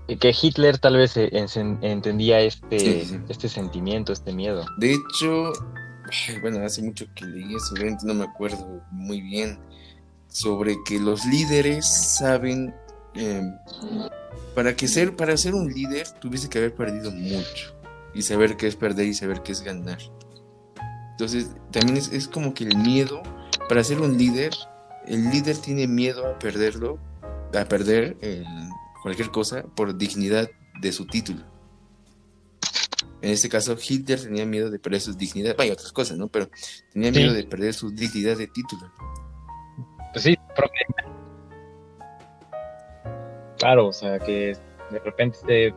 Speaker 1: Sí,
Speaker 2: que Hitler tal vez entendía
Speaker 1: sí, sí,
Speaker 2: este,
Speaker 1: sí.
Speaker 2: este sentimiento, este miedo.
Speaker 1: De hecho, bueno, hace mucho que leí eso, realmente no me acuerdo muy bien sobre que los líderes saben, eh, para ser un líder tuviste que haber perdido mucho y saber qué es perder y saber qué es ganar. Entonces, también es como que el miedo, para ser un líder, el líder tiene miedo a perder cualquier cosa por dignidad de su título. En este caso, Hitler tenía miedo de perder su dignidad, vaya, otras cosas, ¿no? Pero tenía miedo
Speaker 2: Sí,
Speaker 1: de perder su dignidad de título.
Speaker 2: pues sí, claro, o sea, que de repente esté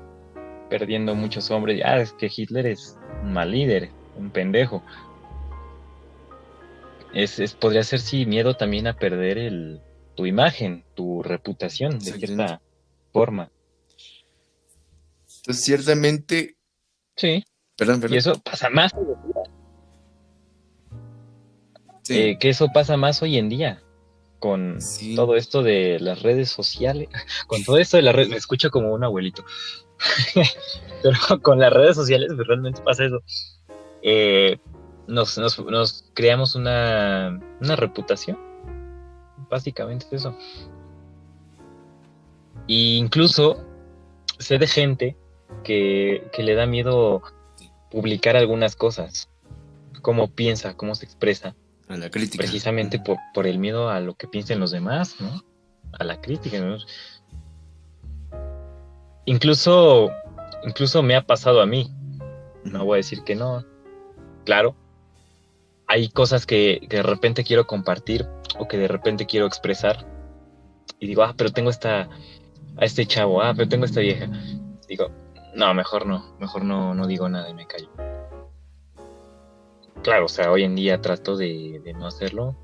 Speaker 2: perdiendo muchos hombres. Ah, es que Hitler es un mal líder, un pendejo. Podría ser, sí, miedo también a perder tu imagen, tu reputación, de
Speaker 1: Exactamente.
Speaker 2: cierta forma.
Speaker 1: Entonces, ciertamente,
Speaker 2: Sí,
Speaker 1: perdón,
Speaker 2: y
Speaker 1: perdón.
Speaker 2: eso pasa más,
Speaker 1: Sí,
Speaker 2: que eso pasa más hoy en día con
Speaker 1: sí,
Speaker 2: todo esto de las redes sociales, con todo esto de las redes, me escucho como un abuelito, pero con las redes sociales pues, realmente pasa eso. Eh, nos creamos una reputación, básicamente es eso. E incluso sé de gente que le da miedo
Speaker 1: sí,
Speaker 2: publicar algunas cosas, cómo piensa, cómo se expresa,
Speaker 1: a la crítica.
Speaker 2: precisamente
Speaker 1: Ujú.
Speaker 2: por el miedo a lo que piensen los demás, ¿no? A la crítica, ¿no? incluso me ha pasado a mí, no voy a decir que no, claro, hay cosas que de repente quiero compartir o que de repente quiero expresar y digo, pero tengo a este chavo, pero tengo a esta vieja, digo, no, mejor no digo nada y me callo. Claro, o sea, hoy en día trato de no hacerlo.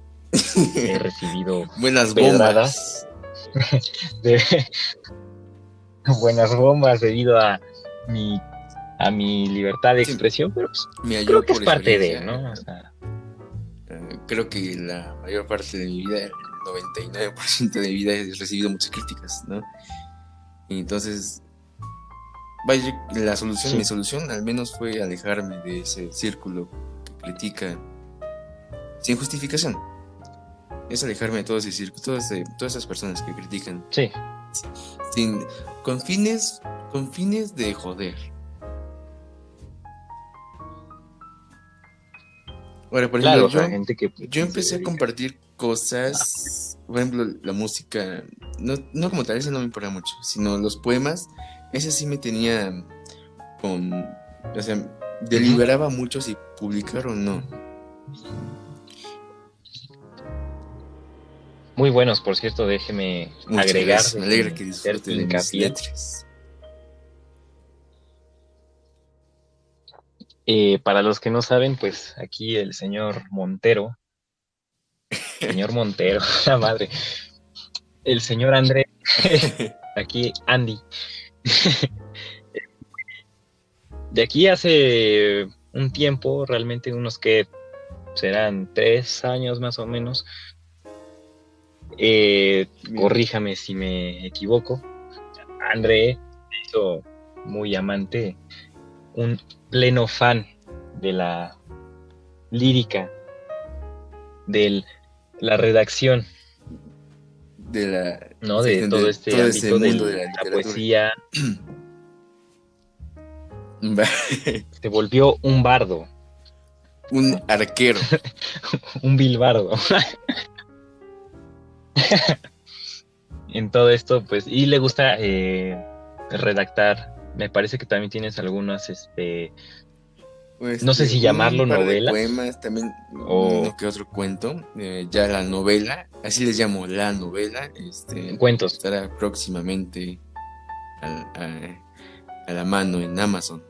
Speaker 2: He recibido
Speaker 1: buenas
Speaker 2: pedradas buenas bombas debido a mi libertad de expresión, pero pues, creo que es parte de, ¿no? O sea,
Speaker 1: creo que la mayor parte de mi vida, el 99% de mi vida, he recibido muchas críticas, ¿no? Y entonces, vaya, mi solución al menos fue alejarme de ese círculo que critica sin justificación. Es alejarme de todo ese círculo, todas esas personas que critican.
Speaker 2: Sí.
Speaker 1: Con fines de joder. Ahora, por ejemplo, yo empecé a compartir cosas, por ejemplo, la música, no como tal, eso no me importa mucho, sino los poemas, ese sí me tenía o sea, deliberaba mucho si publicar o no.
Speaker 2: Muy buenos, por cierto, déjeme agregar.
Speaker 1: Gracias. Me alegra que disfrute de mis letras.
Speaker 2: Para los que no saben, pues aquí el señor Montero, la madre, el señor André, aquí Andy, de aquí hace un tiempo, realmente unos que serán 3 años más o menos, corríjame si me equivoco, André se hizo muy amante, un pleno fan de la lírica, de la redacción,
Speaker 1: de
Speaker 2: todo este ámbito de la poesía. Se volvió un bardo.
Speaker 1: Un arquero.
Speaker 2: Un bilbardo. En todo esto, pues, y le gusta redactar. Me parece que también tienes algunas, no sé si llamarlo novela.
Speaker 1: Poemas, también uno que otro cuento. Ya la novela, así les llamo, la novela.
Speaker 2: Cuentos.
Speaker 1: Estará próximamente a la mano en Amazon.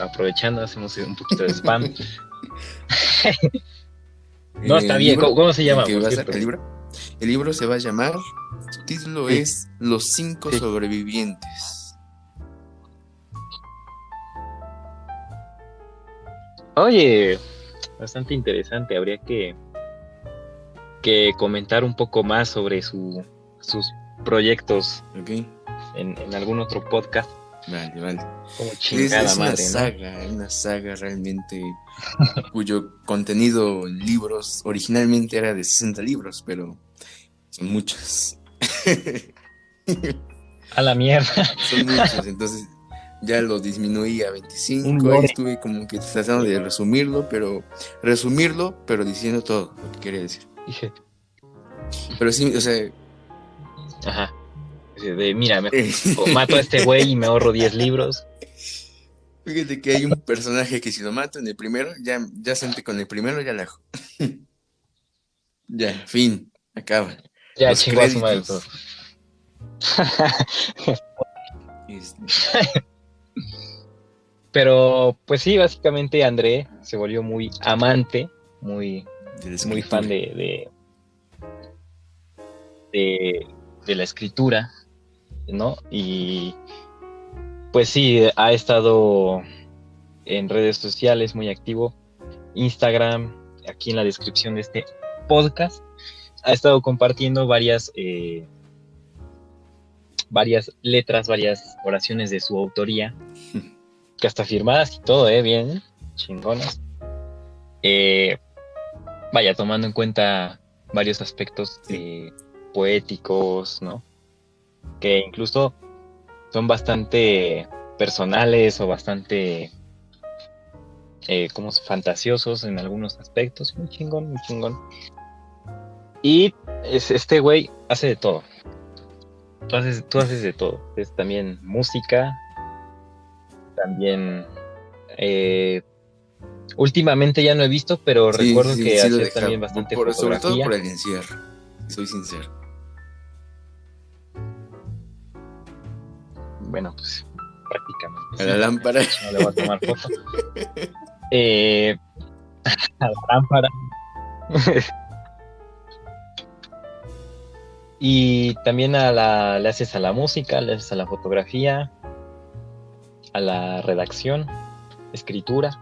Speaker 2: Aprovechando, hacemos un poquito de spam. No, está bien. ¿Cómo se llama?
Speaker 1: El libro se va a llamar, su título es Los 5 sobrevivientes.
Speaker 2: Oye, bastante interesante. Habría que comentar un poco más sobre sus proyectos en algún otro podcast.
Speaker 1: Vale.
Speaker 2: Como chingada
Speaker 1: es
Speaker 2: madre,
Speaker 1: una saga realmente cuyo contenido en libros originalmente era de 60 libros, pero son muchos.
Speaker 2: A la mierda.
Speaker 1: Son muchos, entonces ya lo disminuí a 25. Ahí estuve como que tratando de resumirlo, pero diciendo todo lo que quería decir. Pero sí, o sea...
Speaker 2: Ajá. Mira, mato a este güey y me ahorro 10 libros.
Speaker 1: Fíjate que hay un personaje que si lo mato en el primero, ya senté con el primero, ya la hago. Ya, fin, acaba.
Speaker 2: Ya chingó a su madre todo. Pero, pues sí, básicamente André se volvió muy amante, muy fan de la escritura, ¿no? Y pues sí, ha estado en redes sociales muy activo, Instagram, aquí en la descripción de este podcast, ha estado compartiendo varias letras, varias oraciones de su autoría, que hasta firmadas y todo, bien, chingonas. Vaya, tomando en cuenta varios aspectos poéticos, ¿no? Que incluso son bastante personales o bastante como fantasiosos en algunos aspectos. Muy chingón. Y este güey hace de todo. Tú haces de todo. Es también música, también últimamente ya no he visto, pero
Speaker 1: Sí,
Speaker 2: recuerdo
Speaker 1: sí,
Speaker 2: que
Speaker 1: sí lo
Speaker 2: hacías
Speaker 1: dejaba.
Speaker 2: también bastante
Speaker 1: Sobre todo
Speaker 2: fotografía.
Speaker 1: por el encierro, soy sincero.
Speaker 2: Bueno, pues prácticamente
Speaker 1: A la
Speaker 2: sí.
Speaker 1: lámpara.
Speaker 2: No le voy a tomar foto. Eh, a la lámpara. Y también le haces a la música, le haces a la fotografía, a la redacción, escritura.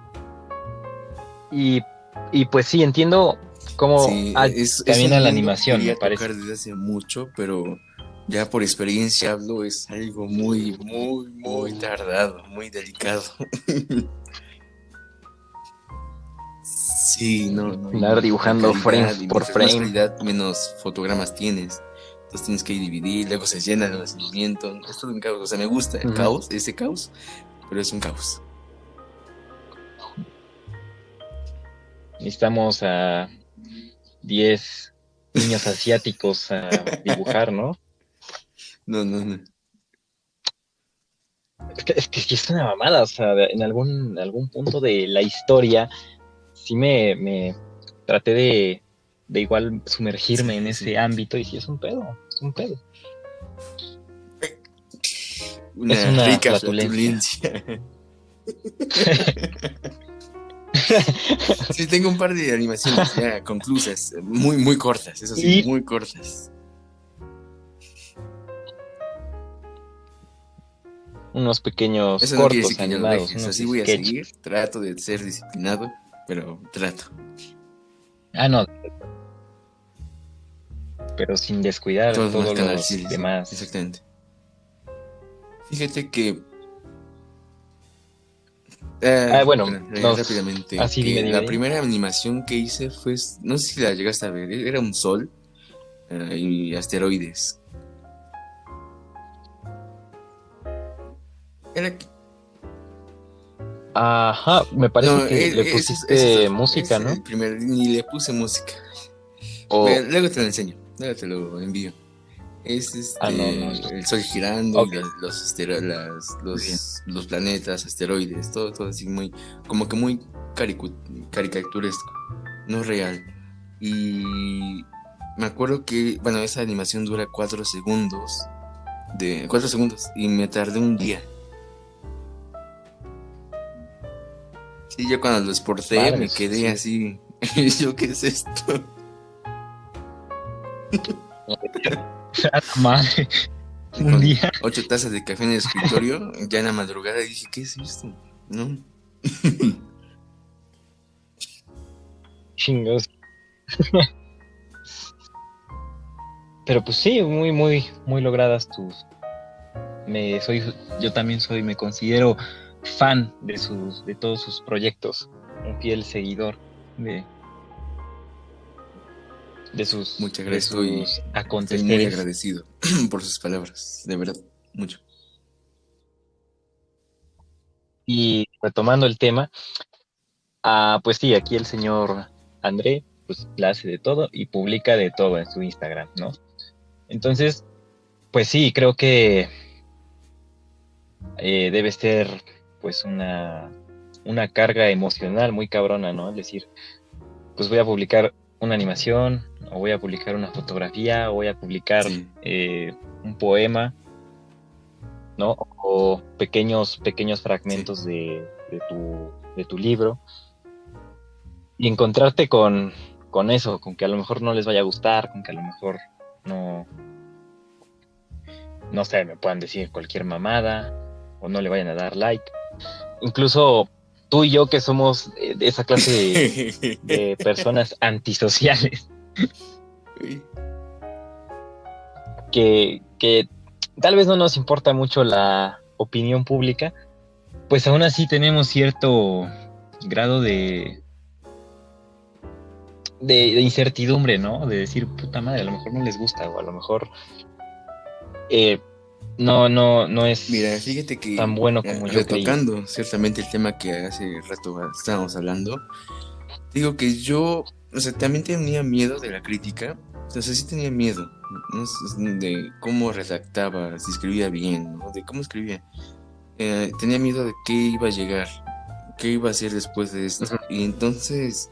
Speaker 2: Y, y pues sí, entiendo cómo
Speaker 1: Sí, es
Speaker 2: también
Speaker 1: un
Speaker 2: a la
Speaker 1: mundo que
Speaker 2: animación, me
Speaker 1: quería
Speaker 2: parece.
Speaker 1: tocar desde hace mucho, pero ya por experiencia hablo, es algo muy, muy, muy tardado, muy delicado. Sí, no,
Speaker 2: Andar
Speaker 1: y la
Speaker 2: dibujando
Speaker 1: calidad,
Speaker 2: frames
Speaker 1: y
Speaker 2: por
Speaker 1: mientras más
Speaker 2: frame.
Speaker 1: calidad, menos fotogramas tienes. Entonces tienes que dividir, luego se llena el almacenamiento. Es todo un caos. O sea, me gusta el
Speaker 2: Ujú.
Speaker 1: caos, ese caos, pero es un caos.
Speaker 2: Necesitamos a 10 niños asiáticos a dibujar, ¿no?
Speaker 1: No, no, no.
Speaker 2: Es que sí es una mamada, o sea, en algún punto de la historia sí me traté de igual sumergirme en
Speaker 1: Sí, sí.
Speaker 2: ese ámbito y sí es un pedo, es un pedo. Es
Speaker 1: Una
Speaker 2: una
Speaker 1: rica
Speaker 2: flatulencia.
Speaker 1: flatulencia. Sí, tengo un par de animaciones ya conclusas, muy, muy cortas, eso sí,
Speaker 2: Y
Speaker 1: muy cortas.
Speaker 2: unos pequeños
Speaker 1: Eso no quiere decir
Speaker 2: cortos
Speaker 1: que yo lo
Speaker 2: animados,
Speaker 1: dejes,
Speaker 2: unos
Speaker 1: así voy a seguir,
Speaker 2: sketches.
Speaker 1: trato de ser disciplinado, pero trato.
Speaker 2: Ah, no, pero sin descuidar
Speaker 1: Todos más
Speaker 2: todos
Speaker 1: canal,
Speaker 2: los
Speaker 1: sí, sí,
Speaker 2: demás.
Speaker 1: exactamente. Fíjate que,
Speaker 2: Bueno,
Speaker 1: bueno, rápidamente,
Speaker 2: así
Speaker 1: que la
Speaker 2: dime.
Speaker 1: primera animación que hice fue, no sé si la llegaste a ver, era un sol y asteroides. Era,
Speaker 2: Ajá, me parece
Speaker 1: no,
Speaker 2: que le
Speaker 1: ese es
Speaker 2: pusiste
Speaker 1: otro,
Speaker 2: música,
Speaker 1: es
Speaker 2: ¿no?
Speaker 1: el primer, ni le puse música.
Speaker 2: O,
Speaker 1: Luego te lo enseño, luego te lo envío. Es
Speaker 2: no, no.
Speaker 1: el sol girando y
Speaker 2: Ok, muy bien.
Speaker 1: los planetas, asteroides, todo así muy, como que muy caricaturesco, no real. Y me acuerdo que, bueno, esa animación dura 4 segundos, 4 segundos, y me tardé un día. Sí, yo cuando lo exporté me
Speaker 2: Madres,
Speaker 1: quedé
Speaker 2: sí.
Speaker 1: así, ¿yo qué es esto?
Speaker 2: A la madre, un
Speaker 1: Con
Speaker 2: día.
Speaker 1: 8 tazas de café en el escritorio, ya en la madrugada dije, ¿qué es esto? ¿No?
Speaker 2: Chingos. Pero pues sí, muy logradas tus. Yo también me considero fan de todos sus proyectos, un fiel seguidor de,
Speaker 1: Muchas
Speaker 2: de
Speaker 1: gracias,
Speaker 2: sus
Speaker 1: estoy muy
Speaker 2: aconteceres.
Speaker 1: agradecido por sus palabras, de verdad, mucho.
Speaker 2: Y retomando el tema, pues sí, aquí el señor André, pues la hace de todo y publica de todo en su Instagram, ¿no? Entonces, pues sí, creo que debe ser pues una carga emocional muy cabrona, ¿no? Es decir, pues voy a publicar una animación, o voy a publicar una fotografía, o voy a publicar
Speaker 1: Sí,
Speaker 2: un poema, ¿no? O pequeños
Speaker 1: sí,
Speaker 2: fragmentos de tu libro. Y encontrarte con eso, con que a lo mejor no les vaya a gustar, con que a lo mejor no, no sé, me puedan decir cualquier mamada, o no le vayan a dar like. Incluso tú y yo que somos de esa clase de personas antisociales, que tal vez no nos importa mucho la opinión pública, pues aún así tenemos cierto grado de incertidumbre, ¿no? De decir, puta madre, a lo mejor no les gusta, o a lo mejor eh, no
Speaker 1: Mira,
Speaker 2: es
Speaker 1: fíjate
Speaker 2: tan
Speaker 1: que
Speaker 2: bueno como yo creí.
Speaker 1: retocando ciertamente el tema que hace rato estábamos hablando, digo que yo, o sea, también tenía miedo de la crítica, Entonces sí tenía miedo, ¿no? De cómo redactaba, si escribía bien, ¿no? De cómo escribía. Tenía miedo de qué iba a llegar, qué iba a hacer después de esto.
Speaker 2: Ujú.
Speaker 1: Y entonces,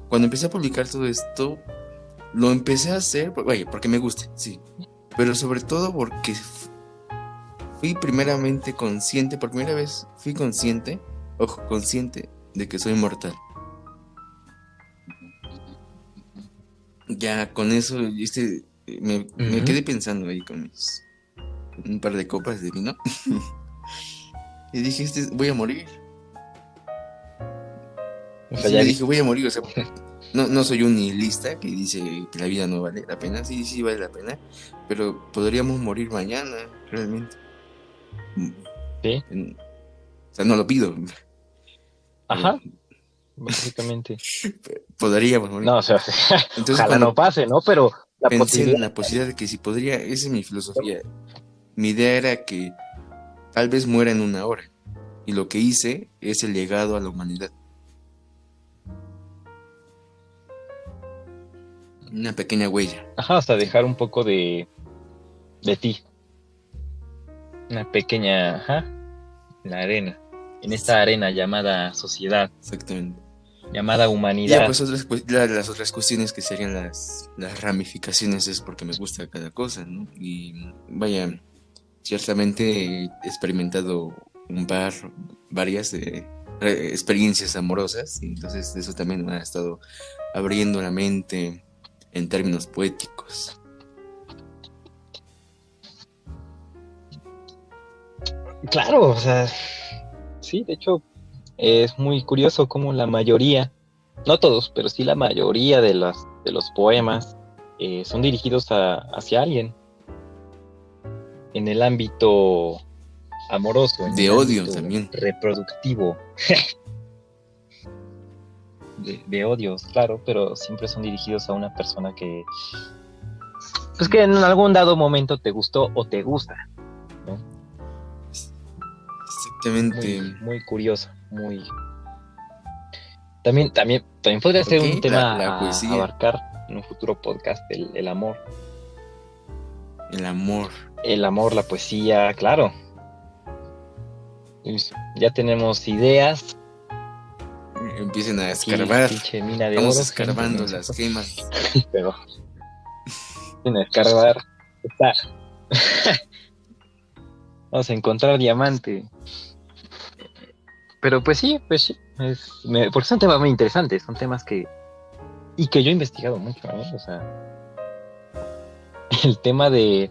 Speaker 1: cuando empecé a publicar todo esto, lo empecé a hacer, vaya, porque me gusta, sí. Pero sobre todo porque fui primeramente consciente, por primera vez fui consciente, ojo, consciente de que soy mortal. Ya con eso, me
Speaker 2: Ujú.
Speaker 1: quedé pensando ahí con un par de copas de vino y dije, voy a morir.
Speaker 2: O
Speaker 1: Y
Speaker 2: sea,
Speaker 1: sí
Speaker 2: ya
Speaker 1: me
Speaker 2: vi.
Speaker 1: dije, voy a morir, o sea, no soy un nihilista que dice que la vida no vale la pena, sí, sí vale la pena, pero podríamos morir mañana, realmente. Mm,
Speaker 2: Sí.
Speaker 1: O sea, no lo pido, pero
Speaker 2: Ajá, básicamente.
Speaker 1: podríamos morir.
Speaker 2: No, o sea,
Speaker 1: Entonces
Speaker 2: ojalá no
Speaker 1: cuando
Speaker 2: pase, ¿no? Pero la
Speaker 1: pensé
Speaker 2: posibilidad.
Speaker 1: en la posibilidad de que si podría, esa es mi filosofía. Mi idea era que tal vez muera en una hora. Y lo que hice es el legado a la humanidad. Una pequeña huella.
Speaker 2: Ajá, o sea,
Speaker 1: Sí,
Speaker 2: dejar un poco de ti. Una pequeña, ajá, en la arena. En esta arena llamada sociedad,
Speaker 1: exactamente.
Speaker 2: llamada
Speaker 1: Y ya
Speaker 2: humanidad.
Speaker 1: pues las otras cuestiones que serían las ramificaciones es porque me gusta cada cosa, ¿no? Y vaya, ciertamente he experimentado varias experiencias amorosas, y entonces eso también me ha estado abriendo la mente en términos poéticos.
Speaker 2: Claro, o sea, sí, de hecho, es muy curioso cómo la mayoría, no todos, pero sí la mayoría de los poemas son dirigidos hacia alguien en el ámbito amoroso, en
Speaker 1: De
Speaker 2: el
Speaker 1: odio
Speaker 2: ámbito
Speaker 1: también.
Speaker 2: reproductivo, de odios, claro, pero siempre son dirigidos a una persona que, pues que en algún dado momento te gustó o te gusta, ¿no?
Speaker 1: Exactamente.
Speaker 2: Muy curioso, muy... También podría ser
Speaker 1: Ok,
Speaker 2: un
Speaker 1: la,
Speaker 2: tema
Speaker 1: la
Speaker 2: a
Speaker 1: poesía,
Speaker 2: abarcar en un futuro podcast, el amor.
Speaker 1: el amor.
Speaker 2: El amor, la poesía, claro. Ya tenemos ideas.
Speaker 1: Empiecen a
Speaker 2: Aquí,
Speaker 1: escarbar.
Speaker 2: pinche mina de
Speaker 1: Estamos
Speaker 2: oro, gente, no
Speaker 1: escarbando
Speaker 2: es
Speaker 1: las
Speaker 2: cierto.
Speaker 1: gemas.
Speaker 2: Pero sin escarbar, está. Vamos a encontrar diamante. Pero pues sí. Porque son temas muy interesantes, son temas y que yo he investigado mucho, ¿eh? O sea, el tema del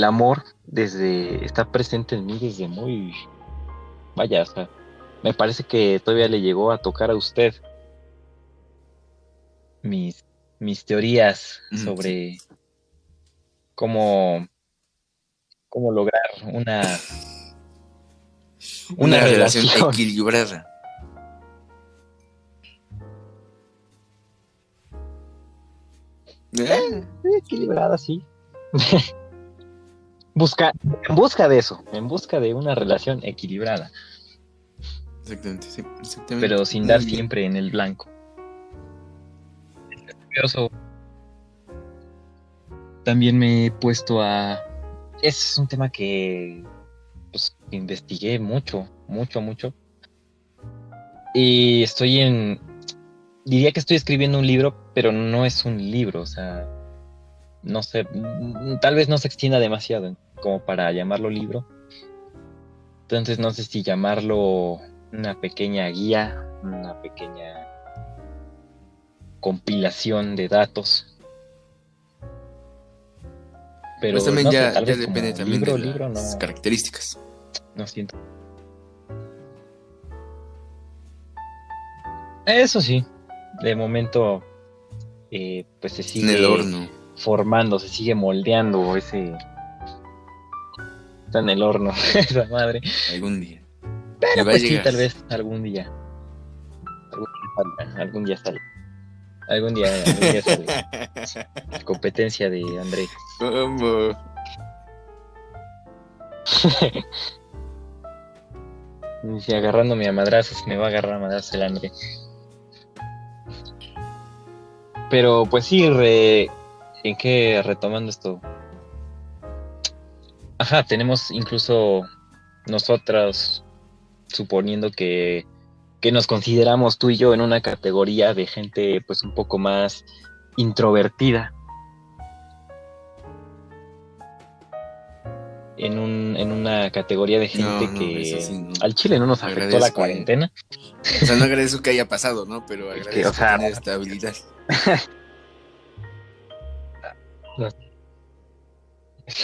Speaker 2: amor está presente en mí desde muy, vaya, o sea, me parece que todavía le llegó a tocar a usted mis, mis teorías
Speaker 1: Sí.
Speaker 2: sobre cómo, cómo lograr una
Speaker 1: Una relación
Speaker 2: relación
Speaker 1: equilibrada. Ah,
Speaker 2: equilibrada, sí. En busca de eso, en busca de una relación equilibrada,
Speaker 1: exactamente, sí, exactamente.
Speaker 2: pero sin dar
Speaker 1: Muy bien.
Speaker 2: siempre en el blanco. Curioso, también me he puesto a... Es un tema que pues, investigué mucho. Y diría que estoy escribiendo un libro, pero no es un libro, o sea, no sé, tal vez no se extienda demasiado como para llamarlo libro. Entonces no sé si llamarlo una pequeña guía, una pequeña compilación de datos,
Speaker 1: Pues
Speaker 2: pero
Speaker 1: también
Speaker 2: no sé,
Speaker 1: ya,
Speaker 2: tal
Speaker 1: ya
Speaker 2: vez
Speaker 1: depende
Speaker 2: como
Speaker 1: también de
Speaker 2: libro,
Speaker 1: las características.
Speaker 2: no siento. Eso sí, de momento pues se
Speaker 1: En el
Speaker 2: sigue
Speaker 1: horno.
Speaker 2: formando, se sigue moldeando está en el horno, esa madre.
Speaker 1: Algún día. Y
Speaker 2: Pero
Speaker 1: va a
Speaker 2: pues sí,
Speaker 1: llegar.
Speaker 2: tal vez algún día sale, algún día sale. Competencia de André.
Speaker 1: ¿Cómo?
Speaker 2: Si agarrándome a madrazos, me va a agarrar a madrazos el André. Pero pues sí, en que retomando esto. Ajá, tenemos incluso nosotras, suponiendo que nos consideramos tú y yo en una categoría de gente pues un poco más introvertida, en una categoría de gente
Speaker 1: No, eso
Speaker 2: que
Speaker 1: sí, no.
Speaker 2: al chile no nos afectó la
Speaker 1: Agradezco,
Speaker 2: cuarentena.
Speaker 1: o sea, no agradezco que haya pasado, ¿no? Pero
Speaker 2: O
Speaker 1: agradezco
Speaker 2: sea,
Speaker 1: tener esta habilidad.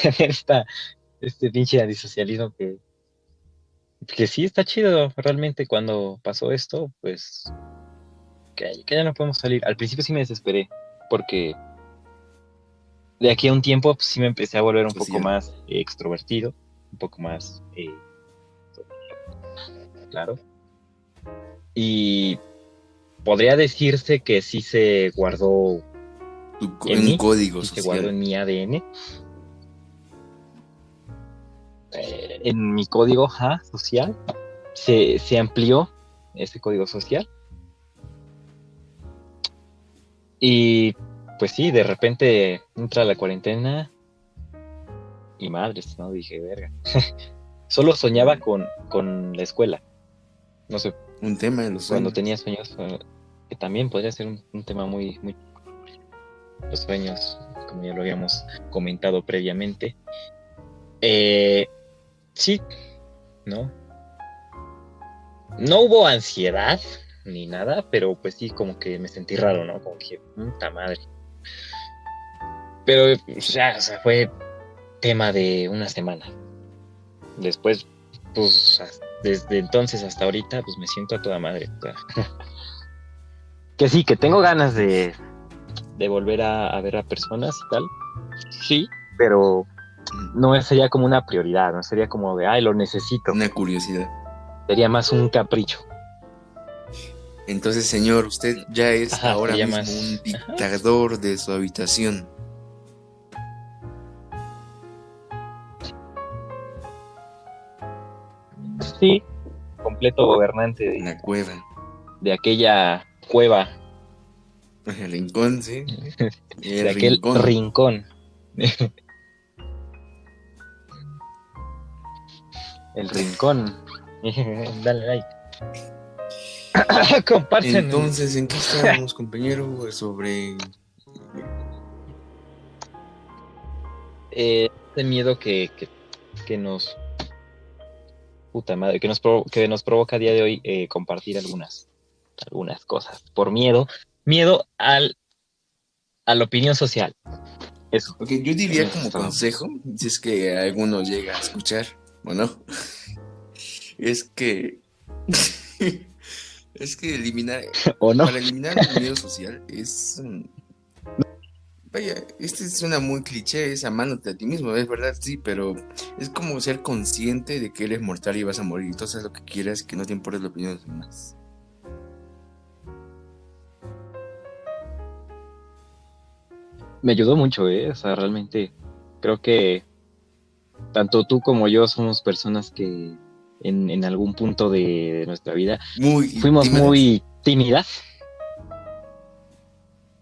Speaker 2: tener este pinche disocialismo que sí está chido realmente cuando pasó esto, pues que ya no podemos salir. Al principio sí me desesperé, porque de aquí a un tiempo pues, sí me empecé a volver un poco
Speaker 1: Social.
Speaker 2: más extrovertido, un poco más, claro. Y podría decirse que sí se guardó en
Speaker 1: Un
Speaker 2: mí,
Speaker 1: código
Speaker 2: sí se guardó
Speaker 1: social.
Speaker 2: en mi ADN, en mi código social, se amplió ese código social. Y pues sí, de repente entra la cuarentena y madres, ¿no? Dije, verga. Solo soñaba con la escuela. No sé,
Speaker 1: Un tema de los
Speaker 2: cuando
Speaker 1: sueños.
Speaker 2: tenía sueños, que también podría ser un tema muy los sueños, como ya lo habíamos comentado previamente. Eh, sí, ¿no? No hubo ansiedad ni nada, pero pues sí, como que me sentí raro, ¿no? Como que, puta madre. Pero ya, o sea, fue tema de una semana. Después, pues, desde entonces hasta ahorita, pues me siento a toda madre. O sea, que sí, que tengo ganas de volver a ver a personas y tal. Sí, pero no sería como una prioridad, no sería como de, ay, lo necesito.
Speaker 1: Una curiosidad.
Speaker 2: Sería más un capricho.
Speaker 1: Entonces, señor, usted ya es
Speaker 2: Ajá,
Speaker 1: ahora
Speaker 2: sería
Speaker 1: mismo un
Speaker 2: más. Ajá.
Speaker 1: dictador de su habitación.
Speaker 2: Sí, completo gobernante
Speaker 1: La cueva.
Speaker 2: de aquella cueva,
Speaker 1: El rincón, sí.
Speaker 2: de
Speaker 1: El
Speaker 2: aquel
Speaker 1: rincón.
Speaker 2: rincón. El rincón. Dale like. Compártanlo.
Speaker 1: Entonces, ¿en qué estábamos, compañero? Sobre...
Speaker 2: Ese miedo que nos. Puta madre, que nos provoca a día de hoy compartir algunas cosas. Por miedo. Miedo a la opinión social. Eso.
Speaker 1: Ok, yo
Speaker 2: En
Speaker 1: diría
Speaker 2: eso
Speaker 1: como
Speaker 2: estábamos.
Speaker 1: consejo, si es que alguno llega a escuchar, ¿o no? Es que... es que eliminar...
Speaker 2: ¿O no?
Speaker 1: Para eliminar el miedo social es... Vaya, este suena muy cliché, es amándote a ti mismo, es verdad, sí, pero es como ser consciente de que eres mortal y vas a morir, entonces haz lo que quieras y que no te importe la opinión de los demás.
Speaker 2: Me ayudó mucho, ¿eh? O sea, realmente creo que tanto tú como yo somos personas que en algún punto de nuestra vida
Speaker 1: Muy
Speaker 2: fuimos
Speaker 1: tímidas.
Speaker 2: muy tímidas,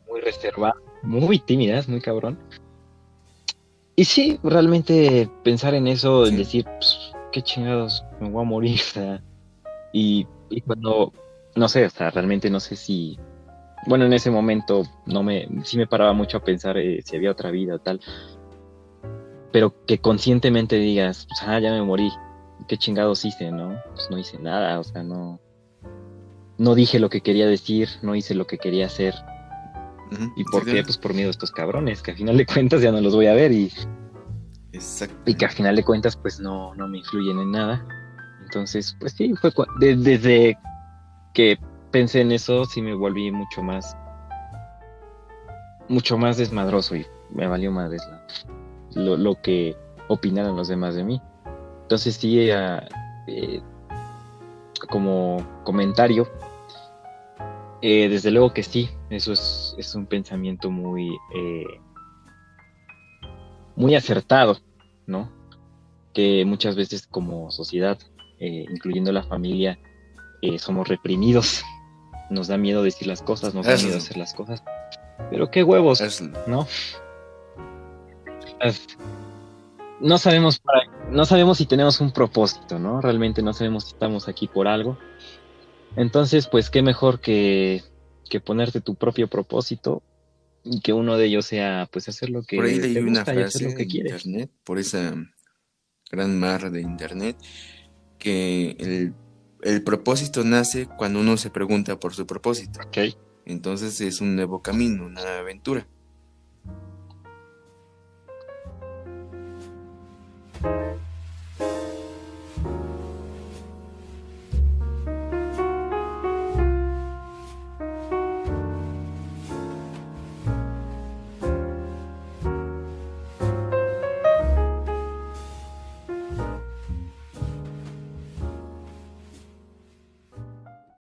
Speaker 2: muy reservadas, muy tímidas, muy cabrón. Y sí, realmente pensar en eso, en
Speaker 1: Sí.
Speaker 2: decir, pues, qué chingados, me voy a morir, o sea, y cuando, no sé, o sea, realmente no sé si, bueno, en ese momento sí me paraba mucho a pensar si había otra vida o tal, pero que conscientemente digas, pues, ya me morí, qué chingados hice, ¿no? Pues no hice nada, o sea, no dije lo que quería decir, no hice lo que quería hacer.
Speaker 1: Ujú,
Speaker 2: ¿Y por qué?
Speaker 1: exactamente.
Speaker 2: Pues por miedo a estos cabrones, que a final de cuentas ya no los voy a ver y que a
Speaker 1: Exactamente.
Speaker 2: final de cuentas pues no me influyen en nada. Entonces, pues sí, fue desde que pensé en eso, sí me volví mucho más desmadroso y me valió madres lo que opinaran los demás de mí. Entonces sí, eh, como comentario, desde luego que sí, eso es un pensamiento muy acertado, ¿no? Que muchas veces como sociedad, incluyendo la familia, somos reprimidos, nos da miedo decir las cosas, nos da miedo
Speaker 1: Hazlo.
Speaker 2: hacer las cosas, Pero qué huevos,
Speaker 1: hazlo.
Speaker 2: ¿no? Es- No sabemos no sabemos si tenemos un propósito, ¿no? Realmente no sabemos si estamos aquí por algo. Entonces, pues qué mejor que ponerte tu propio propósito y que uno de ellos sea, pues, hacer lo
Speaker 1: Por ahí
Speaker 2: que te
Speaker 1: leí una
Speaker 2: gusta y hacer lo
Speaker 1: frase
Speaker 2: que
Speaker 1: en
Speaker 2: quieres.
Speaker 1: internet, por esa gran mar de internet, que el propósito nace cuando uno se pregunta por su propósito.
Speaker 2: Ok.
Speaker 1: Entonces es un nuevo camino, una nueva aventura.